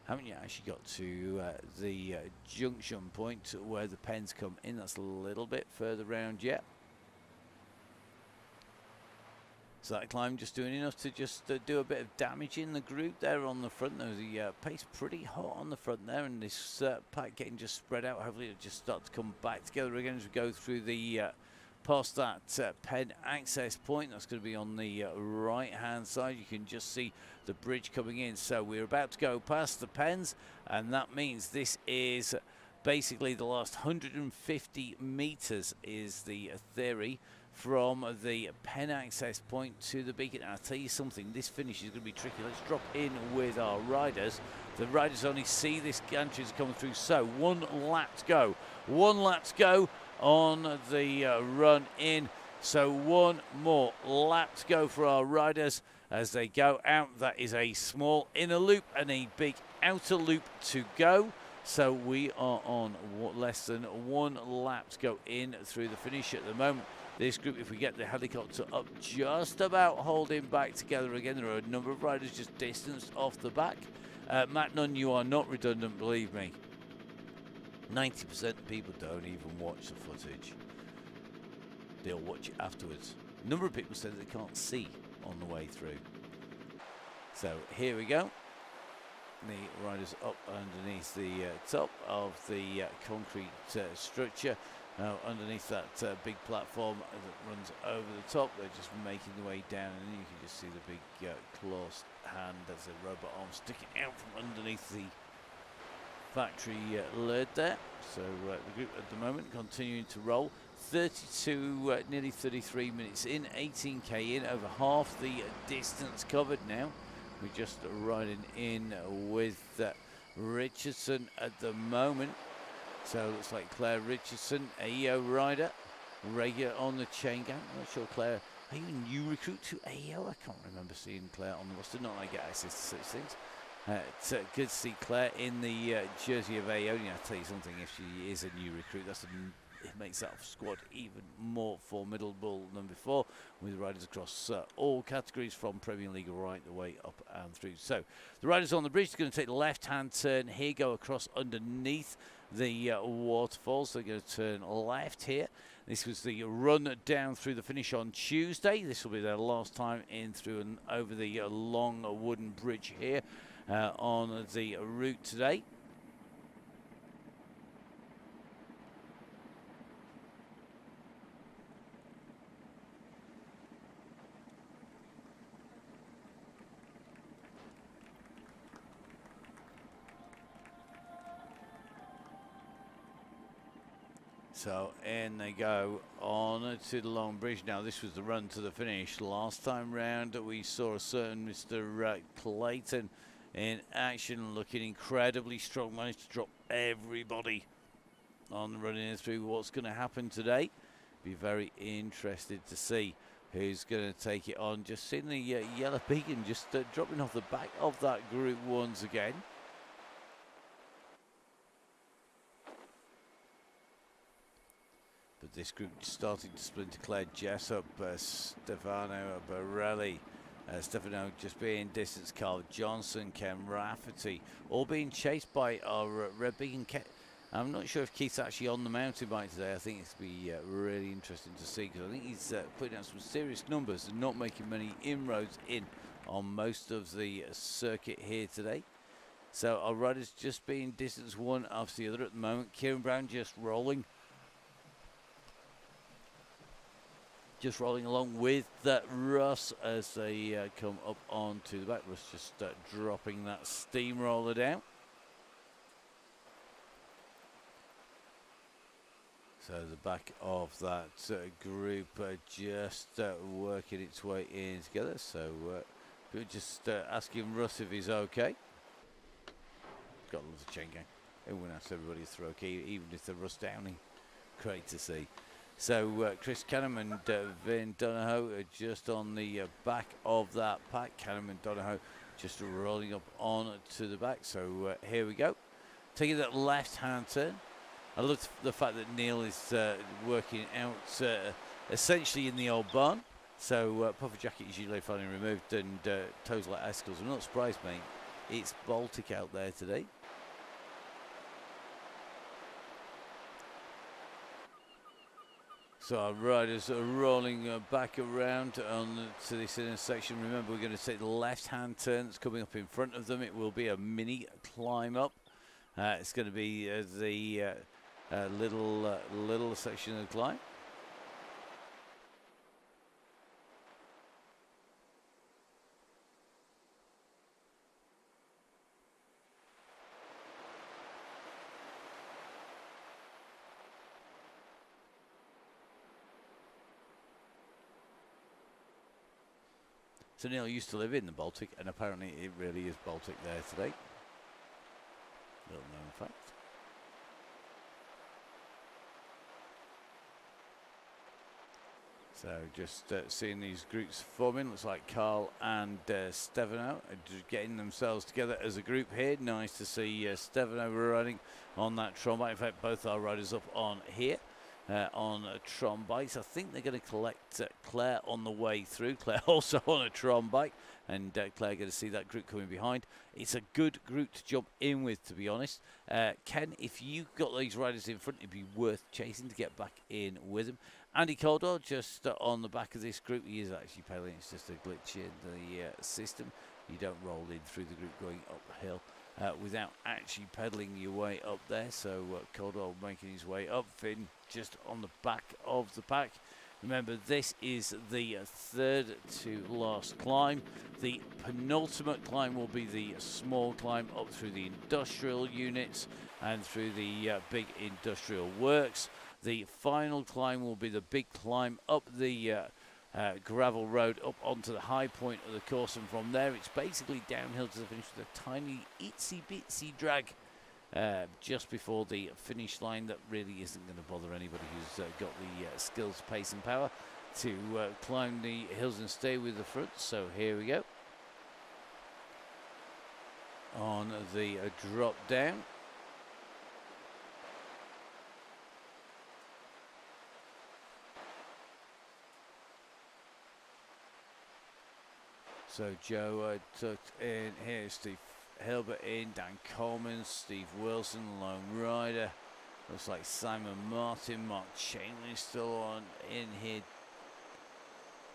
Haven't yet actually got to the junction point where the pens come in. That's a little bit further round yet. So that climb just doing enough to just do a bit of damage in the group there on the front. There's the pace pretty hot on the front there, and this pack getting just spread out. Hopefully it'll just start to come back together again as we go through the past that pen access point. That's going to be on the right hand side. You can just see the bridge coming in. So we're about to go past the pens, and that means this is basically the last 150 meters is the theory from the pen access point to the beacon. And I'll tell you something, this finish is going to be tricky. Let's drop in with our riders. The riders only see this gantry is coming through. So 1 lap to go. 1 lap to go on the run in. So 1 more lap to go for our riders as they go out. That is a small inner loop and a big outer loop to go. So we are on less than 1 lap to go in through the finish at the moment. This group, if we get the helicopter up, just about holding back together again. There are a number of riders just distanced off the back. Matt Nunn, you are not redundant, believe me. 90% of people don't even watch the footage. They'll watch it afterwards. A number of people say they can't see on the way through. So here we go. The riders up underneath the top of the concrete structure. Now underneath that big platform that runs over the top, they're just making the way down, and you can just see the big clawed hand as a robot arm sticking out from underneath the factory lid there. So the group at the moment continuing to roll. 32, nearly 33 minutes in, 18k in, over half the distance covered now. We're just riding in with Richardson at the moment. So it looks like Claire Richardson, AEO rider, regular on the Chaingang. I'm not sure, Claire, are you a new recruit to AEO? I can't remember seeing Claire on the roster. Not that I get access to such things. It's good to see Claire in the jersey of AEO. And I'll tell you something, if she is a new recruit, it makes that squad even more formidable than before, with riders across all categories from Premier League right the way up and through. So the riders on the bridge are going to take the left-hand turn here, go across underneath the waterfalls. They're going to turn left here. This was the run down through the finish on Tuesday. This will be their last time in through and over the long wooden bridge here on the route today. So in they go on to the long bridge. Now this was the run to the finish. Last time round we saw a certain Mr. Clayton in action, looking incredibly strong. Managed to drop everybody on the running in through. What's going to happen today? Be very interested to see who's going to take it on. Just seeing the yellow beacon just dropping off the back of that group once again. But this group starting to splinter. Claire Jessup, Stefano Borelli, Stefano just being distanced, Carl Johnson, Ken Rafferty, all being chased by our Red Beacon. I'm not sure if Keith's actually on the mountain bike today. I think it's going to be really interesting to see, because I think he's putting out some serious numbers and not making many inroads in on most of the circuit here today. So our riders just being distanced one after the other at the moment. Kieran Brown just rolling. Just rolling along with Russ as they come up onto the back. Russ just dropping that steamroller down. So the back of that group just working its way in together. So we're just asking Russ if he's okay. Got to love the Chaingang. Everyone asks everybody if they're okay, even if they're Russ Downing. Great to see. So Chris Canham and Vin Donahoe are just on the back of that pack. Canham and Donahoe just rolling up on to the back. So here we go. taking that left-hand turn. I love the fact that Neil is working out essentially in the old barn. So puffer jacket is usually finally removed and toes like icicles. I'm not surprised, mate. It's Baltic out there today. So our riders are rolling back around to this intersection. Remember, we're going to take the left-hand turn that's coming up in front of them. It will be a mini climb up. It's going to be the little section of the climb. So Neil used to live in the Baltic, and apparently it really is Baltic there today. Little known fact. So just seeing these groups forming. Looks like Carl and Stefano are just getting themselves together as a group here. Nice to see Stefano riding on that Tron bike. In fact, both our riders up on here. On Tron bikes. I think they're going to collect Claire on the way through. Claire also on a Tron bike, and Claire going to see that group coming behind. It's a good group to jump in with, to be honest. Ken, if you got these riders in front, it'd be worth chasing to get back in with them. Andy Caldwell just on the back of this group. He is actually pedaling. It's just a glitch in the system. You don't roll in through the group going uphill without actually pedaling your way up there. So Caldwell making his way up. Finn just on the back of the pack. Remember, this is the third to last climb. The penultimate climb will be the small climb up through the industrial units and through the big industrial works. The final climb will be the big climb up the gravel road up onto the high point of the course, and from there it's basically downhill to the finish with a tiny itsy bitsy drag just before the finish line that really isn't going to bother anybody who's got the skills, pace and power to climb the hills and stay with the front. So here we go on the drop down. So Joe tucked in here, Steve Hilbert in, Dan Coleman, Steve Wilson, Lone Rider. Looks like Simon Martin, Mark Chaingang still on in here.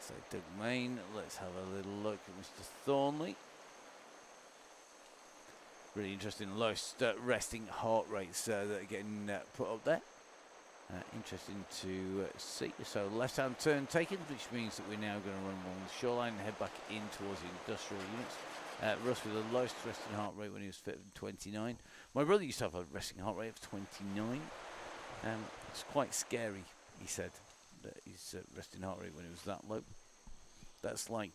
So Doug Main, let's have a little look at Mr. Thornley. Really interesting lowest resting heart rates that are getting put up there. Interesting to see. So left-hand turn taken, which means that we're now going to run along the shoreline and head back in towards the industrial units. Russ with the lowest resting heart rate when he was fit at 29. My brother used to have a resting heart rate of 29. It's quite scary, he said, that his resting heart rate when it was that low. That's like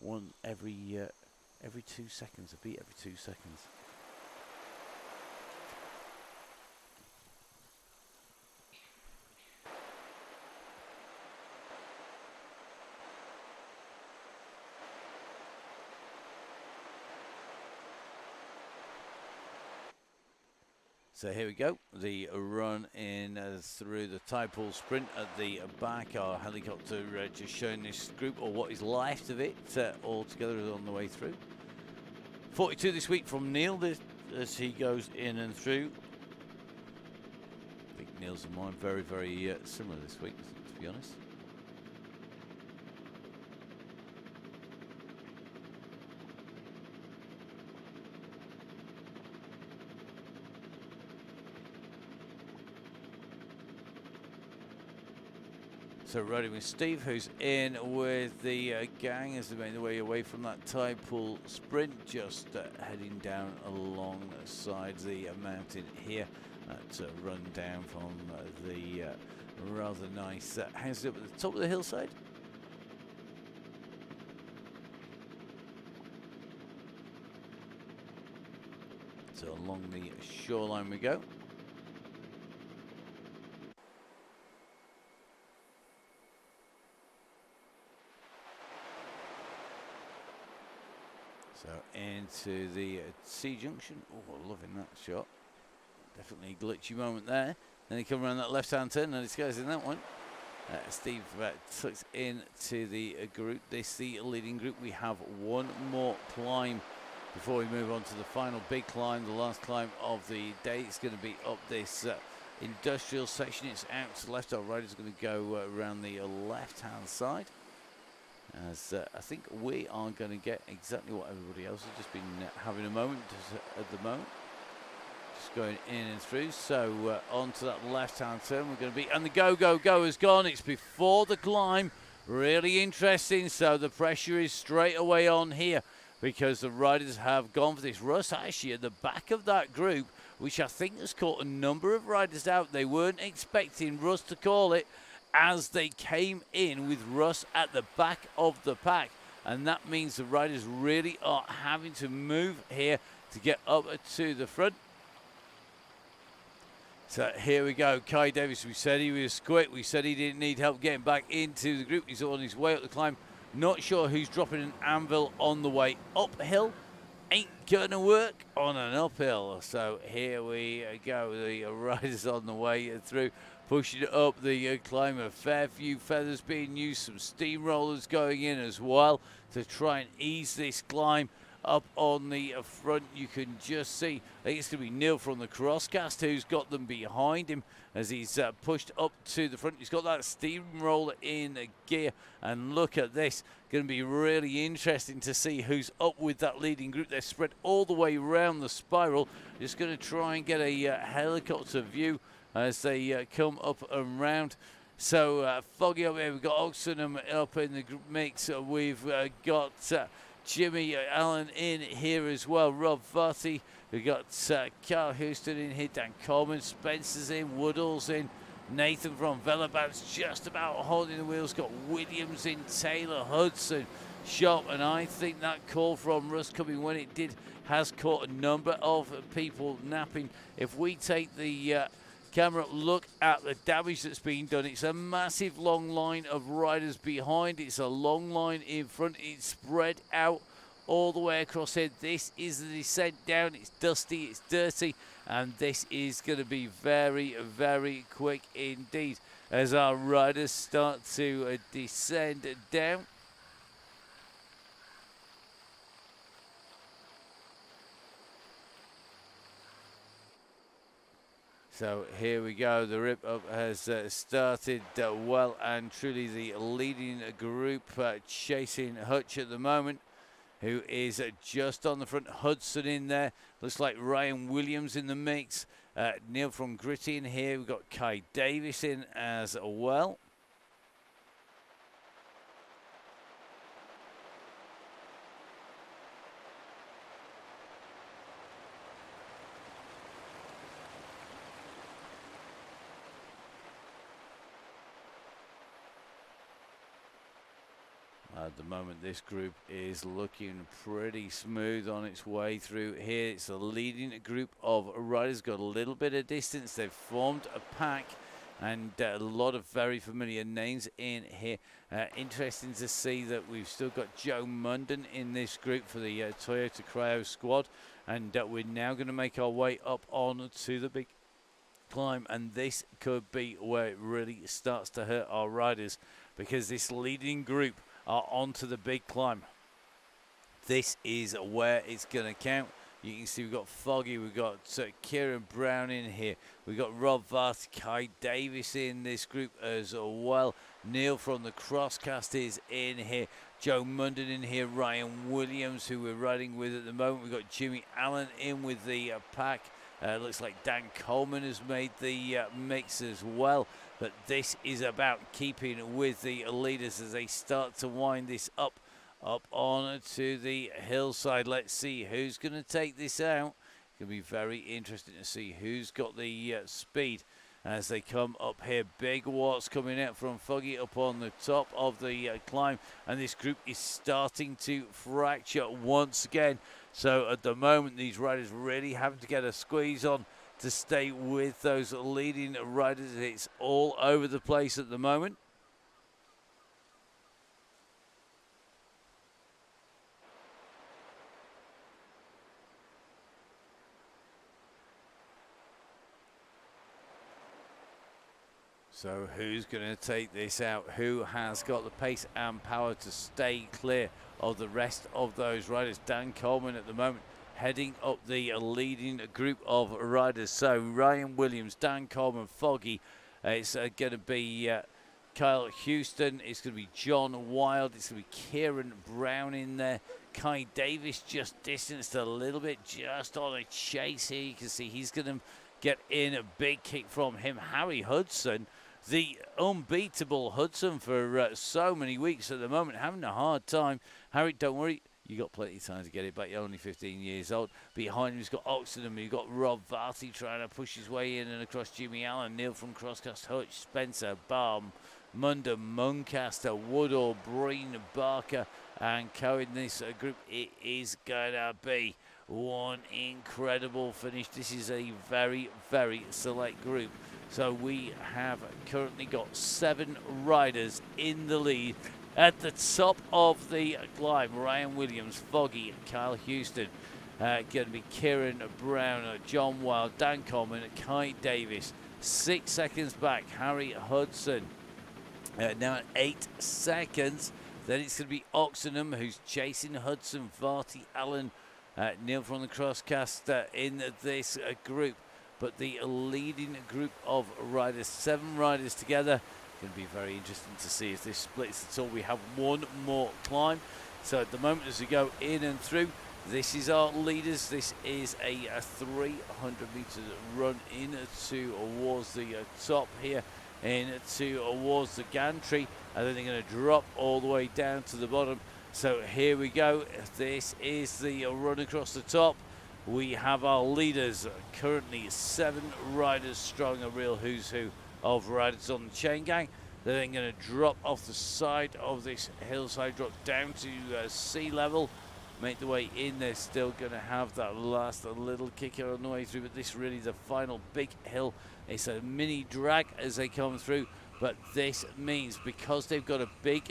one every 2 seconds, a beat every 2 seconds. So here we go, the run in through the tie pool sprint at the back. Our helicopter just showing this group, or what is left of it, all together on the way through. 42 this week from Neil as he goes in and through. I think Neil's and mine very, very similar this week, to be honest. So riding with Steve, who's in with the gang as they make their way away from that tide pool sprint, just heading down alongside the mountain here. That's a run down from the rather nice houses up at the top of the hillside. So along the shoreline we go. So into the T junction. Oh, loving that shot. Definitely a glitchy moment there. Then he come around that left-hand turn, and this guy's in that one. Steve tucks into the group. This the leading group. We have one more climb before we move on to the final big climb, the last climb of the day. It's going to be up this industrial section. It's out to the left. Our rider's going to go around the left-hand side. As I think we are going to get exactly what everybody else has just been having a moment at the moment. Just going in and through. So onto that left-hand turn we're going to be, and the go has gone. It's before the climb. Really interesting. So the pressure is straight away on here because the riders have gone for this. Russ actually at the back of that group, which I think has caught a number of riders out. They weren't expecting Russ to call it, as they came in with Russ at the back of the pack. And that means the riders really are having to move here to get up to the front. So here we go. Kai Davis, we said he was quick. We said he didn't need help getting back into the group. He's on his way up the climb. Not sure who's dropping an anvil on the way uphill. Ain't gonna work on an uphill. So here we go. The riders on the way through. Pushing up the climb, a fair few feathers being used, some steamrollers going in as well to try and ease this climb up on the front. You can just see, I think it's going to be Neil from the Crosscast who's got them behind him as he's pushed up to the front. He's got that steamroller in gear, and look at this. Going to be really interesting to see who's up with that leading group. They're spread all the way around the spiral. Just going to try and get a helicopter view as they come up and round. So Foggy up here, we've got Oxenham up in the mix. We've got Jimmy Allen in here as well. Rob Varty, we've got Carl Houston in here. Dan Coleman, Spencer's in, Woodall's in. Nathan from Velabad's just about holding the wheels. Got Williams in, Taylor, Hudson, Shop, and I think that call from Russ coming when it did has caught a number of people napping. If we take the camera, look at the damage that's been done. It's a massive long line of riders behind. It's a long line in front. It's spread out all the way across here. This is the descent down. It's dusty, it's dirty, and this is going to be very, very quick indeed as our riders start to descend down. So here we go. The rip up has started well and truly. The leading group chasing Hutch at the moment, who is just on the front. Hudson in there. Looks like Ryan Williams in the mix. Neil from Gritty in here. We've got Kai Davis in as well. At the moment, this group is looking pretty smooth on its way through here. It's a leading group of riders, got a little bit of distance. They've formed a pack, and a lot of very familiar names in here. Interesting to see that we've still got Joe Munden in this group for the Toyota Cryo squad, and we're now going to make our way up on to the big climb, and this could be where it really starts to hurt our riders, because this leading group are onto the big climb. This is where it's going to count. You can see we've got Foggy, we've got Kieran Brown in here, we've got Rob Vart, Kai Davis in this group as well. Neil from the Crosscast is in here, Joe Munden in here, Ryan Williams, who we're riding with at the moment. We've got Jimmy Allen in with the pack. Looks like Dan Coleman has made the mix as well. But this is about keeping with the leaders as they start to wind this up on to the hillside. Let's see who's going to take this out. It's going to be very interesting to see who's got the speed as they come up here. Big watts coming out from Foggy up on the top of the climb. And this group is starting to fracture once again. So at the moment, these riders really having to get a squeeze on to stay with those leading riders. It's all over the place at the moment. So who's going to take this out? Who has got the pace and power to stay clear of the rest of those riders? Dan Coleman at the moment heading up the leading group of riders. So Ryan Williams, Dan Coleman, Foggy. It's going to be Kyle Houston. It's going to be John Wild. It's going to be Kieran Brown in there. Kai Davis just distanced a little bit, just on a chase here. You can see he's going to get in a big kick from him. Harry Hudson, the unbeatable Hudson for so many weeks at the moment, having a hard time. Harry, don't worry. You got plenty of time to get it back. You're only 15 years old. Behind him, he's got Oxenham. You've got Rob Varty trying to push his way in and across. Jimmy Allen, Neil from Crosscast, Hutch, Spencer, Balm, Munda, Muncaster, Woodall, Breen, Barker, and Cohen. This group, it is going to be one incredible finish. This is a very, very select group. So we have currently got 7 riders in the lead. At the top of the climb, Ryan Williams, Foggy, Kyle Houston, going to be Kieran Brown, John Wild, Dan Coleman, Kai Davis. 6 seconds back, Harry Hudson. Now at 8 seconds, then it's going to be Oxenham, who's chasing Hudson, Varty, Allen, Neil from the Crosscast in this group. But the leading group of riders, 7 riders together. Going to be very interesting to see if this splits at all. We have one more climb. So at the moment, as we go in and through, this is our leaders. This is a 300 meters run in towards the top here, in towards the gantry, and then they're going to drop all the way down to the bottom. So here we go. This is the run across the top. We have our leaders, currently 7 riders strong, a real who's who of riders on the Chaingang. They're then going to drop off the side of this hillside, drop down to sea level, make the way in. They're still going to have that last little kicker on the way through, but this really the final big hill. It's a mini drag as they come through, but this means because they've got a big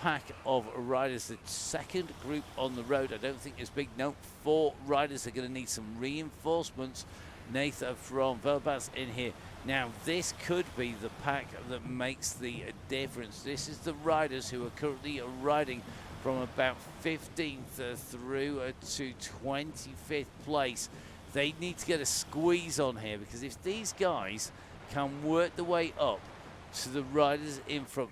pack of riders, the second group on the road, I don't think it's big. No, 4 riders are going to need some reinforcements. Nathan from Velbas in here. Now this could be the pack that makes the difference. This is the riders who are currently riding from about 15th through to 25th place. They need to get a squeeze on here, because if these guys can work the way up to the riders in front,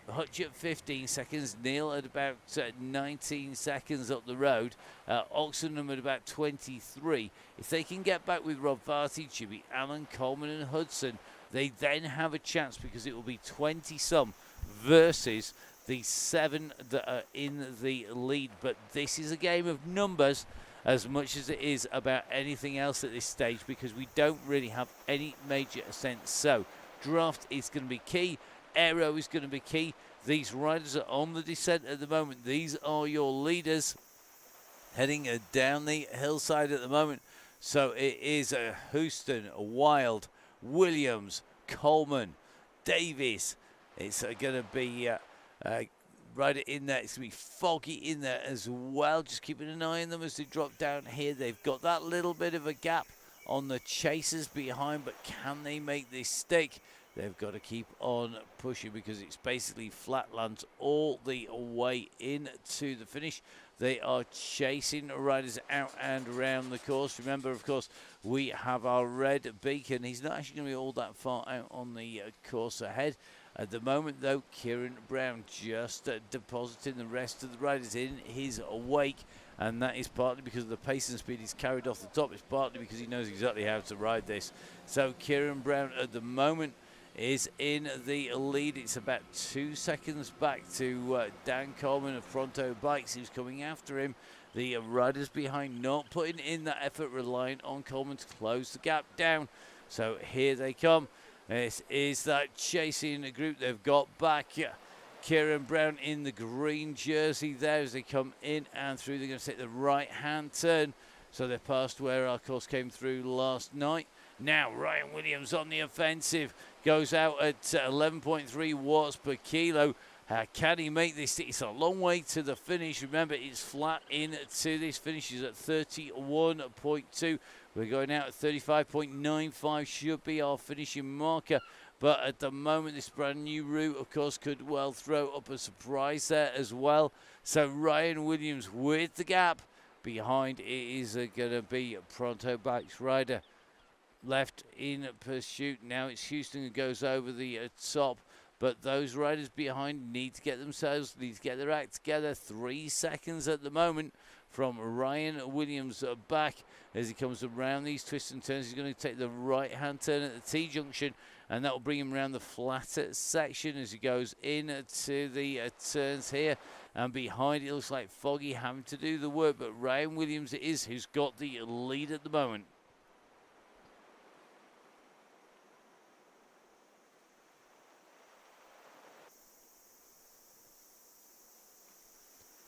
Hutch at 15 seconds, Neil at about 19 seconds up the road, Oxenham at about 23. If they can get back with Rob Varty, Jimmy Allen, Coleman and Hudson, they then have a chance, because it will be 20-some versus the 7 that are in the lead. But this is a game of numbers as much as it is about anything else at this stage, because we don't really have any major ascent. So draft is going to be key. Aero is going to be key. These riders are on the descent at the moment. These are your leaders heading down the hillside at the moment. So it is Houston, Wild, Williams, Coleman, Davis. It's going to be rider in there. It's going to be Foggy in there as well. Just keeping an eye on them as they drop down here. They've got that little bit of a gap on the chasers behind, but can they make this stick? They've got to keep on pushing, because it's basically flatlands all the way into the finish. They are chasing riders out and around the course. Remember, of course, we have our red beacon. He's not actually going to be all that far out on the course ahead. At the moment, though, Kieran Brown just depositing the rest of the riders in his wake. And that is partly because of the pace and speed he's carried off the top. It's partly because he knows exactly how to ride this. So Kieran Brown at the moment is in the lead. It's about 2 seconds back to Dan Coleman of Fronto Bikes, who's coming after him. The riders behind not putting in that effort, relying on Coleman to close the gap down. So here they come. This is that chasing group. They've got back Kieran Brown in the green jersey there as they come in and through. They're going to take the right-hand turn. So they're past where our course came through last night. Now Ryan Williams on the offensive, goes out at 11.3 watts per kilo. Can he make this? It's a long way to the finish. Remember, it's flat into this finish. Is at 31.2. We're going out at 35.95, should be our finishing marker. But at the moment, this brand new route, of course, could well throw up a surprise there as well. So Ryan Williams with the gap. Behind it is going to be Pronto Bikes rider left in pursuit. Now it's Houston who goes over the top. But those riders behind need to get their act together. 3 seconds at the moment from Ryan Williams back as he comes around these twists and turns. He's going to take the right-hand turn at the T-junction, and that will bring him around the flatter section as he goes into the turns here. And behind it looks like Foggy having to do the work, but Ryan Williams it is who's got the lead at the moment.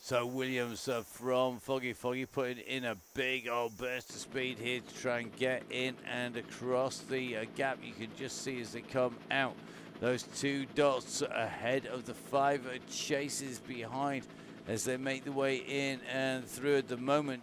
So Williams from Foggy putting in a big old burst of speed here to try and get in and across the gap. You can just see as they come out, those 2 dots ahead of the 5 chases behind as they make their way in and through at the moment.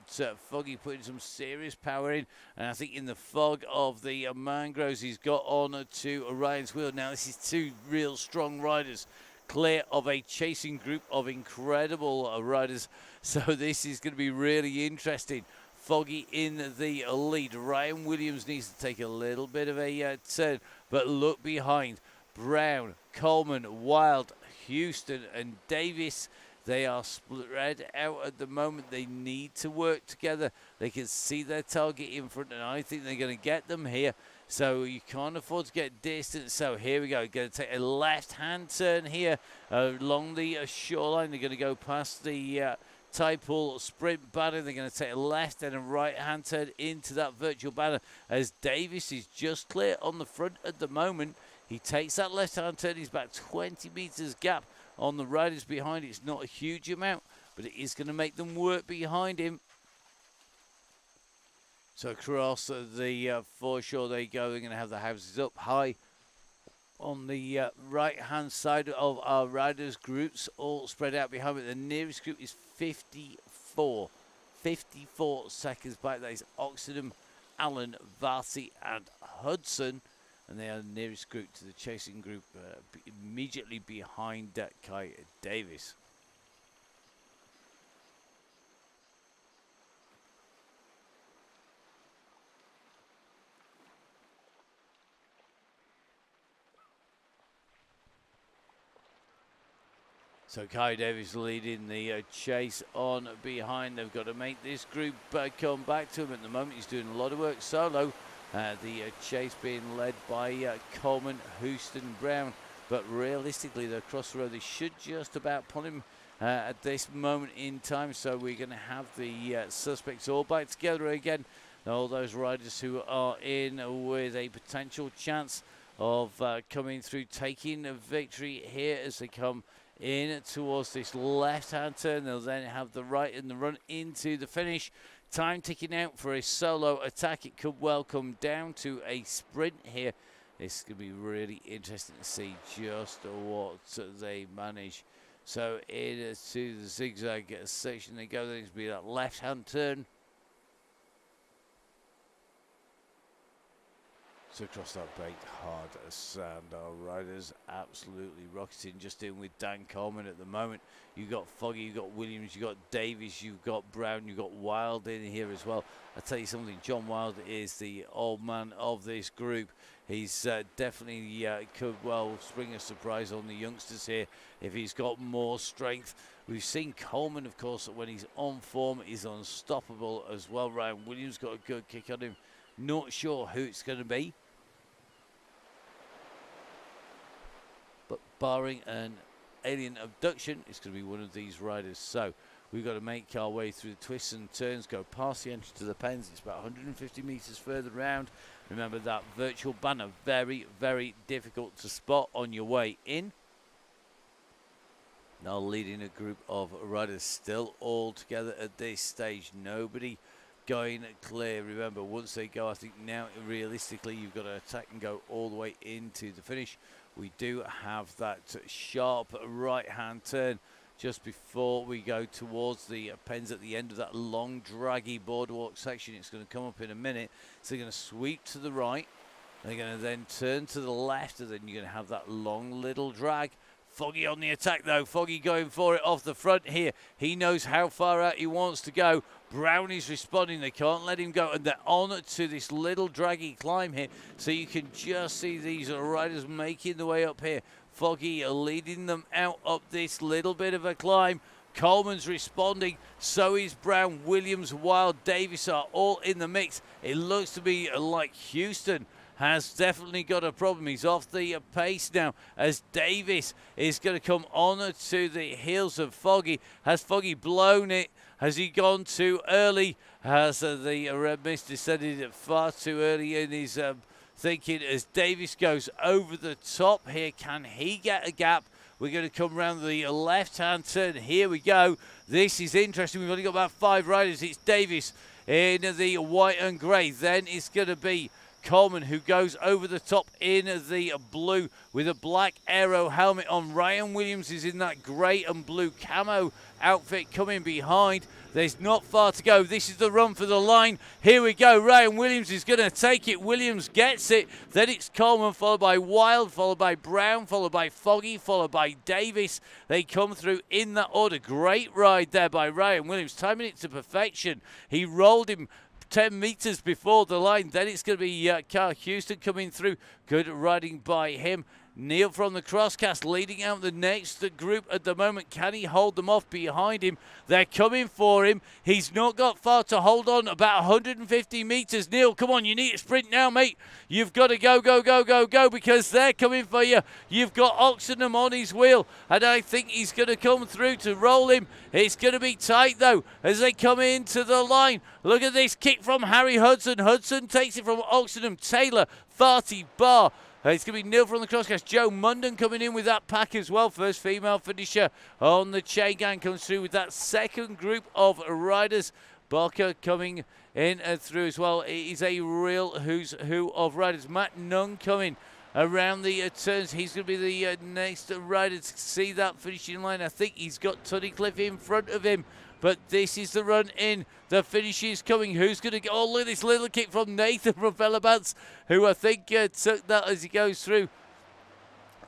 Foggy putting some serious power in, and I think in the fog of the mangroves he's got on to Orion's wheel. Now this is 2 real strong riders clear of a chasing group of incredible riders, so this is going to be really interesting. Foggy in the lead. Ryan Williams needs to take a little bit of a turn, but look behind. Brown, Coleman, Wild, Houston and Davis, they are spread out at the moment. They need to work together. They can see their target in front, and I think they're going to get them here. So you can't afford to get distance. So here we go. Going to take a left-hand turn here along the shoreline. They're going to go past the Typool sprint banner. They're going to take a left and a right-hand turn into that virtual banner as Davis is just clear on the front at the moment. He takes that left-hand turn. He's about 20 meters gap on the riders behind. It's not a huge amount, but it is going to make them work behind him. So across the foreshore they go. They're going to have the houses up high on the right-hand side of our riders' groups, all spread out behind it. The nearest group is 54 seconds back. That is Oxenham, Allen, Varsi and Hudson. And they are the nearest group to the chasing group, immediately behind Kai Davis. So Kai Davis leading the chase on behind. They've got to make this group come back to him at the moment. He's doing a lot of work solo. The chase being led by Coleman, Houston, Brown. But realistically, they're across the road. They should just about pull him at this moment in time. So we're going to have the suspects all back together again. All those riders who are in with a potential chance of coming through, taking a victory here as they come in towards this left-hand turn. They'll then have the right and the run into the finish. Time ticking out for a solo attack. It could well come down to a sprint here. It's going to be really interesting to see just what they manage. So into the zigzag section they go. There's going to be that left-hand turn. So across that baked hard sand, our riders absolutely rocketing. Just in with Dan Coleman at the moment. You've got Foggy, you've got Williams, you've got Davies, you've got Brown, you've got Wild in here as well. I'll tell you something, John Wild is the old man of this group. He's definitely could well spring a surprise on the youngsters here if he's got more strength. We've seen Coleman, of course, when he's on form, is unstoppable as well. Ryan Williams got a good kick on him. Not sure who it's going to be. But barring an alien abduction, it's going to be one of these riders. So we've got to make our way through the twists and turns, go past the entrance to the pens. It's about 150 meters further round. Remember that virtual banner, very, very difficult to spot on your way in. Now leading a group of riders still all together at this stage. Nobody going clear. Remember, once they go, I think now realistically you've got to attack and go all the way into the finish. We do have that sharp right-hand turn just before we go towards the pens at the end of that long, draggy boardwalk section. It's going to come up in a minute. So they're going to sweep to the right. They're going to then turn to the left, and then you're going to have that long little drag. Foggy on the attack, though. Foggy going for it off the front here. He knows how far out he wants to go. Brown is responding. They can't let him go. And they're on to this little draggy climb here. So you can just see these riders making the way up here. Foggy leading them out up this little bit of a climb. Coleman's responding. So is Brown. Williams, Wild, Davis are all in the mix. It looks to be like Houston has definitely got a problem. He's off the pace now as Davis is going to come on to the heels of Foggy. Has Foggy blown it? Has he gone too early? Has the Red Mist descended far too early in his thinking as Davis goes over the top here? Can he get a gap? We're going to come around the left-hand turn. Here we go. This is interesting. We've only got about 5 riders. It's Davis in the white and grey. Then it's going to be Coleman, who goes over the top in the blue with a black aero helmet on. Ryan Williams is in that grey and blue camo outfit coming behind. There's not far to go. This is the run for the line. Here we go. Ryan Williams is going to take it. Williams gets it. Then it's Coleman, followed by Wild, followed by Brown, followed by Foggy, followed by Davis. They come through in that order. Great ride there by Ryan Williams, timing it to perfection. He rolled him 10 meters before the line. Then it's going to be Carl Houston coming through. Good riding by him. Neil from the crosscast leading out the next group at the moment. Can he hold them off behind him? They're coming for him. He's not got far to hold on, about 150 meters. Neil, come on, you need to sprint now, mate. You've got to go, go, go, go, go, because they're coming for you. You've got Oxenham on his wheel, and I think he's going to come through to roll him. It's going to be tight, though, as they come into the line. Look at this kick from Harry Hudson. Hudson takes it from Oxenham. Taylor, Farty, Barr. It's going to be Neil from the crosscast. Joe Munden coming in with that pack as well. First female finisher on the Chaingang comes through with that second group of riders. Barker coming in and through as well. It is a real who's who of riders. Matt Nunn coming around the turns. He's going to be the next rider to see that finishing line. I think he's got Tunnicliffe in front of him. But this is the run in. The finish is coming. Who's going to get... Oh, look at this little kick from Nathan from Bellabance, who I think took that as he goes through.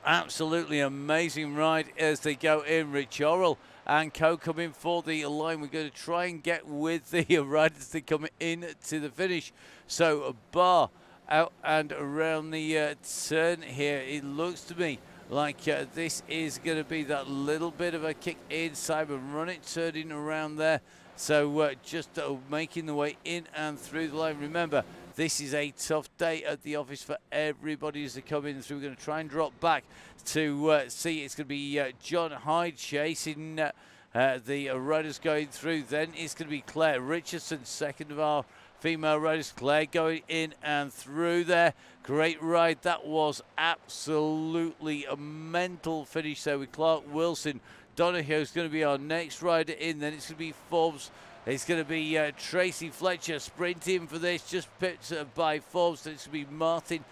Absolutely amazing ride as they go in. Rich Orrell and co coming for the line. We're going to try and get with the riders that come in to the finish. So, Barr out and around the turn here. It looks to me like this is going to be that little bit of a kick inside and run it turning around there. So just making the way in and through the line. Remember, this is a tough day at the office for everybody as they come in through. We're going to try and drop back to see. It's going to be John Hyde chasing the riders going through. Then it's going to be Claire Richardson, second of our female riders. Claire going in and through there. Great ride. That was absolutely a mental finish there with Clark Wilson. Donny is going to be our next rider in. Then it's going to be Forbes. It's going to be Tracy Fletcher sprinting for this. Just picked by Forbes. Then it's going to be Martin.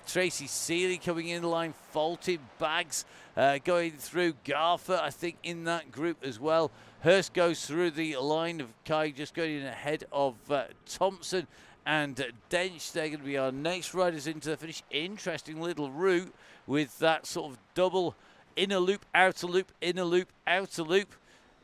Tracy Seeley coming in the line. Faulted Bags going through. Garfer, I think, in that group as well. Hurst goes through the line of Kai, just going in ahead of Thompson and Dench. They're going to be our next riders into the finish. Interesting little route with that sort of double inner loop, outer loop, inner loop, outer loop.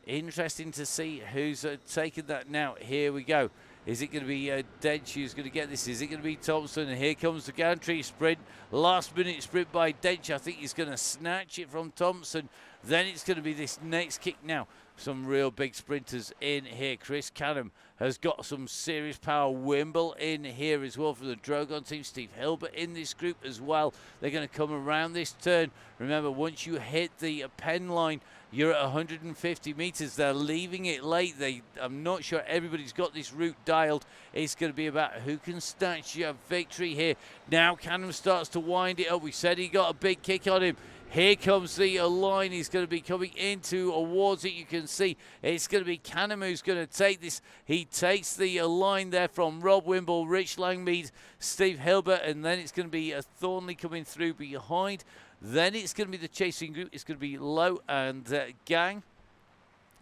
Interesting to see who's taken that now. Here we go. Is it going to be Dench who's going to get this? Is it going to be Thompson? And here comes the gantry sprint. Last minute sprint by Dench. I think he's going to snatch it from Thompson. Then it's going to be this next kick now. Some real big sprinters in here. Chris Canham has got some serious power. Wimble in here as well for the Drogon team. Steve Hilbert in this group as well. They're going to come around this turn. Remember, once you hit the pen line, you're at 150 meters. They're leaving it late. I'm not sure everybody's got this route dialed. It's going to be about who can snatch a victory here. Now Canham starts to wind it up. We said he got a big kick on him. Here comes the line. He's going to be coming into towards it. You can see it's going to be Canham who's going to take this. He takes the line there from Rob Wimble, Rich Langmead, Steve Hilbert, and then it's going to be Thornley coming through behind. Then it's going to be the chasing group. It's going to be Lowe and Gang.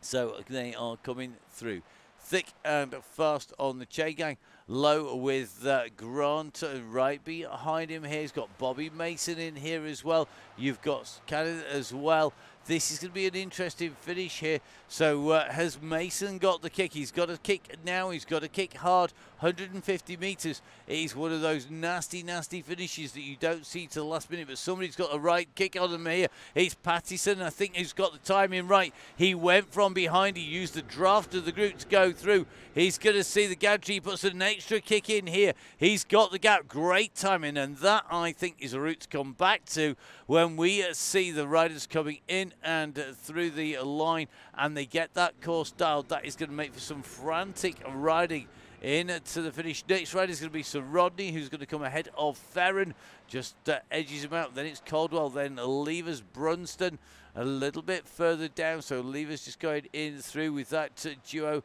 So they are coming through thick and fast on the Chaingang. Low with Grant right behind him here. He's got Bobby Mason in here as well. You've got Canada as well. This is going to be an interesting finish here. So has Mason got the kick? He's got to kick now. He's got to kick hard. 150 metres. It is one of those nasty, nasty finishes that you don't see till the last minute. But somebody's got a right kick on him here. It's Pattison, I think, who's got the timing right. He went from behind. He used the draft of the group to go through. He's going to see the gantry. He puts an extra kick in here. He's got the gap. Great timing. And that, I think, is a route to come back to when we see the riders coming in and through the line, and they get that course dialed. That is going to make for some frantic riding in to the finish. Next rider is going to be Sir Rodney, who's going to come ahead of Ferron, just edges him out. Then it's Caldwell, then Levers, Brunston a little bit further down. So Levers just going in through with that duo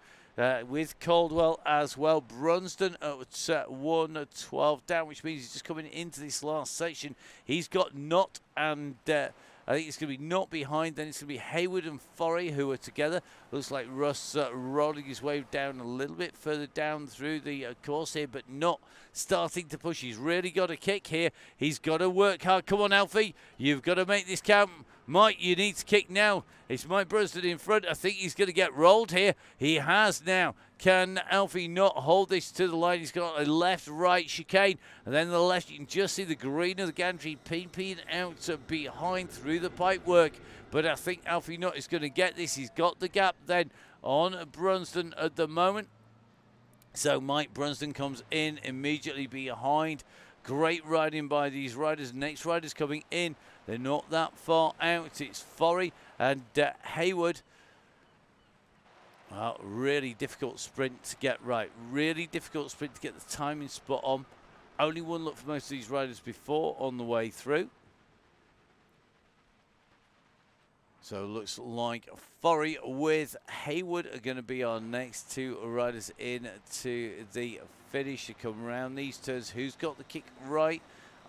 with Caldwell as well. Brunston at 1:12 down, which means he's just coming into this last section. He's got Knott and I think it's going to be Knott behind. Then it's going to be Hayward and Forey who are together. Looks like Russ rolling his way down a little bit further down through the course here, but not starting to push. He's really got a kick here. He's got to work hard. Come on, Alfie. You've got to make this count. Mike, you need to kick now. It's Mike Brunston in front. I think he's going to get rolled here. He has now. Can Alfie not hold this to the line? He's got a left-right chicane. And then the left, you can just see the green of the gantry peeping out behind through the pipework. But I think Alfie Knott is going to get this. He's got the gap then on Brunston at the moment. So Mike Brunston comes in immediately behind. Great riding by these riders. Next rider's coming in. They're not that far out. It's Forey and Hayward. Well, really difficult sprint to get right. Really difficult sprint to get the timing spot on. Only one look for most of these riders before on the way through. So it looks like Forey with Hayward are going to be our next two riders in to the finish to come around these turns. Who's got the kick right?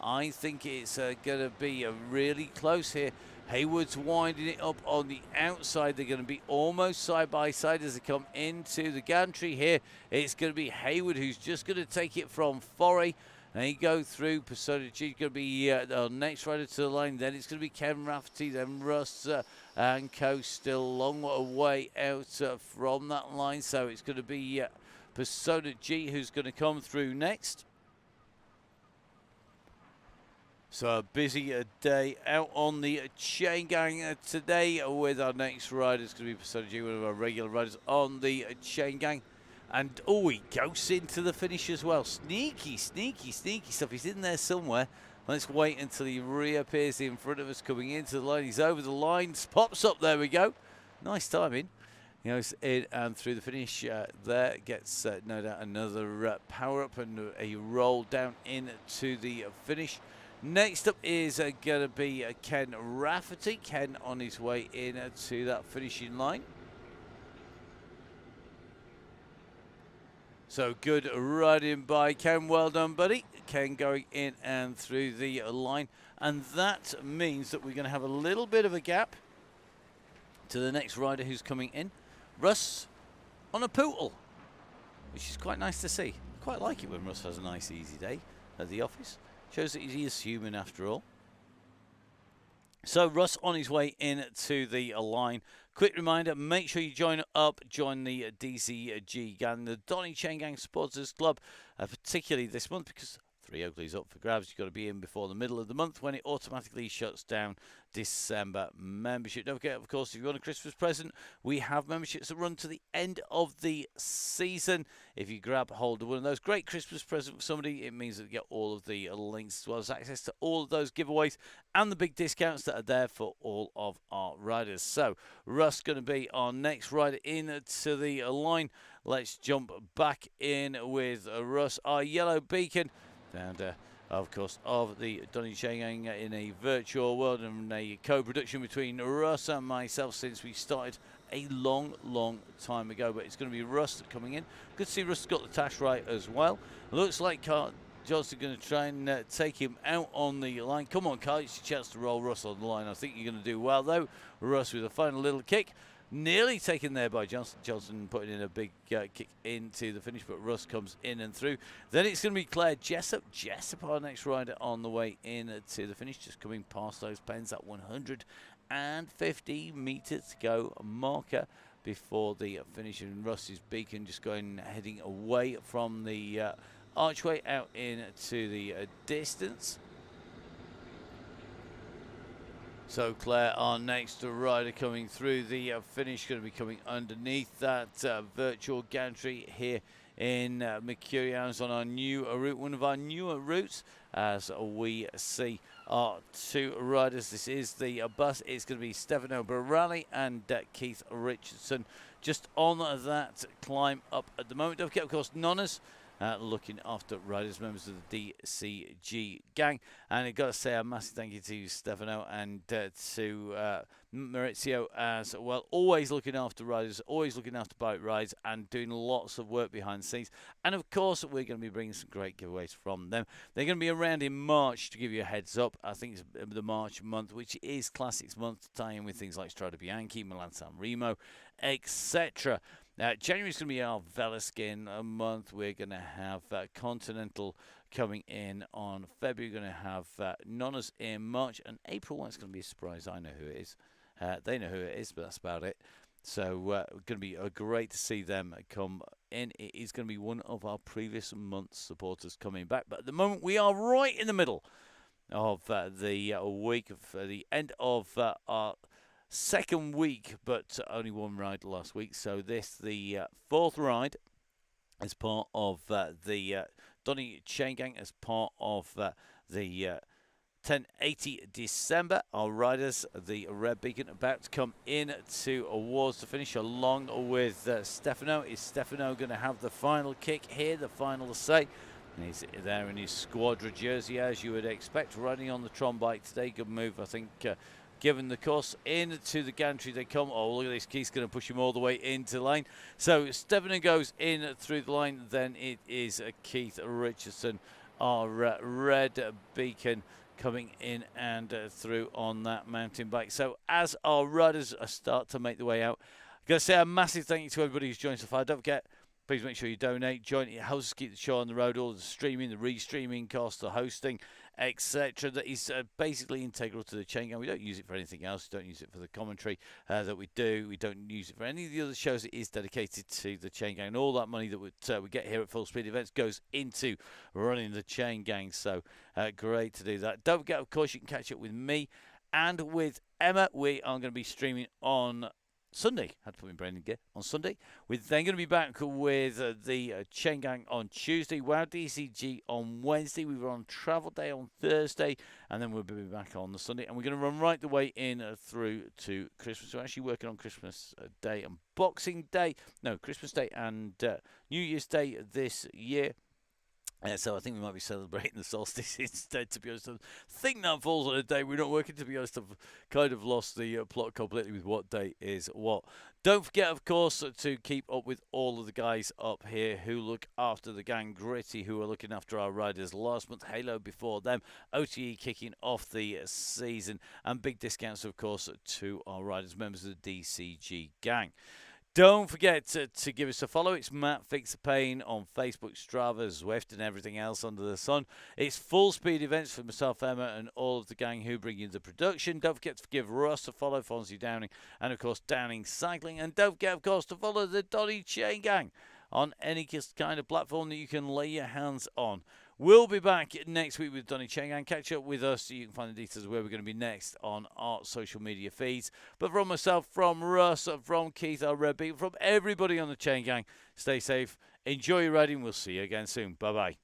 I think it's going to be really close here. Hayward's winding it up on the outside. They're going to be almost side by side as they come into the gantry here. It's going to be Hayward who's just going to take it from Forey. And he go through. Persona G going to be our next rider to the line. Then it's going to be Kevin Rafferty. Then Russ and Co. still a long way out from that line. So it's going to be Persona G who's going to come through next. So a busy day out on the Chaingang today with our next rider. It's going to be Persona G, one of our regular riders on the Chaingang. And, oh, he goes into the finish as well. Sneaky, sneaky, sneaky stuff. He's in there somewhere. Let's wait until he reappears in front of us coming into the line. He's over the line, pops up, there we go. Nice timing. He goes in and through the finish there. Gets, no doubt, another power-up and a roll down into the finish. Next up is going to be Ken Rafferty. Ken on his way in to that finishing line. So good riding by Ken. Well done, buddy. Ken going in and through the line. And that means that we're going to have a little bit of a gap to the next rider who's coming in. Russ on a poodle, which is quite nice to see. I quite like it when Russ has a nice, easy day at the office. Shows that he is human after all. So Russ on his way in to the line. Quick reminder, make sure you join the DCG gang, the Donny Chaingang Supporters Club, particularly this month because 3 Oakleys up for grabs. You've got to be in before the middle of the month when it automatically shuts down December membership. Don't forget, of course, if you want a Christmas present, we have memberships that run to the end of the season. If you grab hold of one of those, great Christmas present for somebody, it means that you get all of the links as well as access to all of those giveaways and the big discounts that are there for all of our riders. So Russ going to be our next rider in to the line. Let's jump back in with Russ, our yellow beacon. Founder, of course, of the Donny Chaingang in a virtual world and a co-production between Russ and myself since we started a long, long time ago. But it's going to be Russ coming in. Good to see Russ got the tash right as well. Looks like Carl Johnson going to try and take him out on the line. Come on, Carl, it's your chance to roll Russ on the line. I think you're going to do well, though. Russ with a final little kick. Nearly taken there by Johnson. Johnson putting in a big kick into the finish, but Russ comes in and through. Then it's going to be Claire Jessup. Jessup, our next rider, on the way in to the finish, just coming past those pens at 150 metres to go marker before the finish. And Russ's beacon just heading away from the archway out into the distance. So Claire, our next rider coming through the finish, going to be coming underneath that virtual gantry here in Mercury House on our new route, one of our newer routes, as we see our two riders. This is the bus. It's going to be Stefano Barali and Keith Richardson just on that climb up at the moment. Don't forget, of course, Nonnas. Looking after riders, members of the DCG gang. And I've got to say a massive thank you to Stefano and to Maurizio as well. Always looking after riders, always looking after bike rides, and doing lots of work behind the scenes. And of course, we're going to be bringing some great giveaways from them. They're going to be around in March, to give you a heads up. I think it's the March month, which is Classics month, to tie in with things like Strada Bianchi, Milan San Remo, etc. January is going to be our Velaskin month. We're going to have Continental coming in on February. We're going to have Nonnas in March. And April, well, it's going to be a surprise. I know who it is. They know who it is, but that's about it. So going to be great to see them come in. It is going to be one of our previous month's supporters coming back. But at the moment, we are right in the middle of the week of the end of our second week, but only one ride last week. So this, the fourth ride, as part of the Donny Chaingang, as part of the 1080 December. Our riders, the Red Beacon, about to come in towards the finish along with Stefano. Is Stefano going to have the final kick here, the final say? And he's there in his Squadra jersey, as you would expect, riding on the Tron bike today. Good move, I think. Given the course, into the gantry they come. Oh, look at this. Keith's going to push him all the way into the line. So Stefano goes in through the line. Then it is Keith Richardson, our Red Beacon, coming in and through on that mountain bike. So as our riders start to make the way out, I'm going to say a massive thank you to everybody who's joined so far. Don't forget, please make sure you donate. Join it. It helps us keep the show on the road. All the streaming, the re-streaming costs, the hosting, etc. That is basically integral to the Chaingang. We don't use it for anything else. We don't use it for the commentary that we do. We don't use it for any of the other shows. It is dedicated to the Chaingang. And all that money that we get here at Full Speed Events goes into running the Chaingang. So great to do that. Don't forget, of course, you can catch up with me and with Emma. We are going to be streaming on Sunday. Had to put my brain in gear. On Sunday, we're then going to be back with the Chaingang on Tuesday. Wow DCG on Wednesday. We were on Travel Day on Thursday, and then we'll be back on the Sunday. And we're going to run right the way in through to Christmas. We're actually working on Christmas Day and Boxing Day. No, Christmas Day and New Year's Day this year. So I think we might be celebrating the solstice instead, to be honest. I think that falls on a day we're not working, to be honest. I've kind of lost the plot completely with what day is what. Don't forget, of course, to keep up with all of the guys up here who look after the gang. Gritty, who are looking after our riders last month. Halo before them. OTE kicking off the season. And big discounts, of course, to our riders, members of the DCG gang. Don't forget to give us a follow. It's Matt Fix the Pain on Facebook, Strava, Zwift, and everything else under the sun. It's Full Speed Events for myself, Emma, and all of the gang who bring you the production. Don't forget to give Russ a follow, Fonzie Downing, and of course Downing Cycling. And don't forget, of course, to follow the Donny Chaingang on any kind of platform that you can lay your hands on. We'll be back next week with Donny Chaingang. Catch up with us so you can find the details of where we're going to be next on our social media feeds. But from myself, from Russ, from Keith, our Red Beat, from everybody on the Chaingang, stay safe, enjoy your riding. We'll see you again soon. Bye-bye.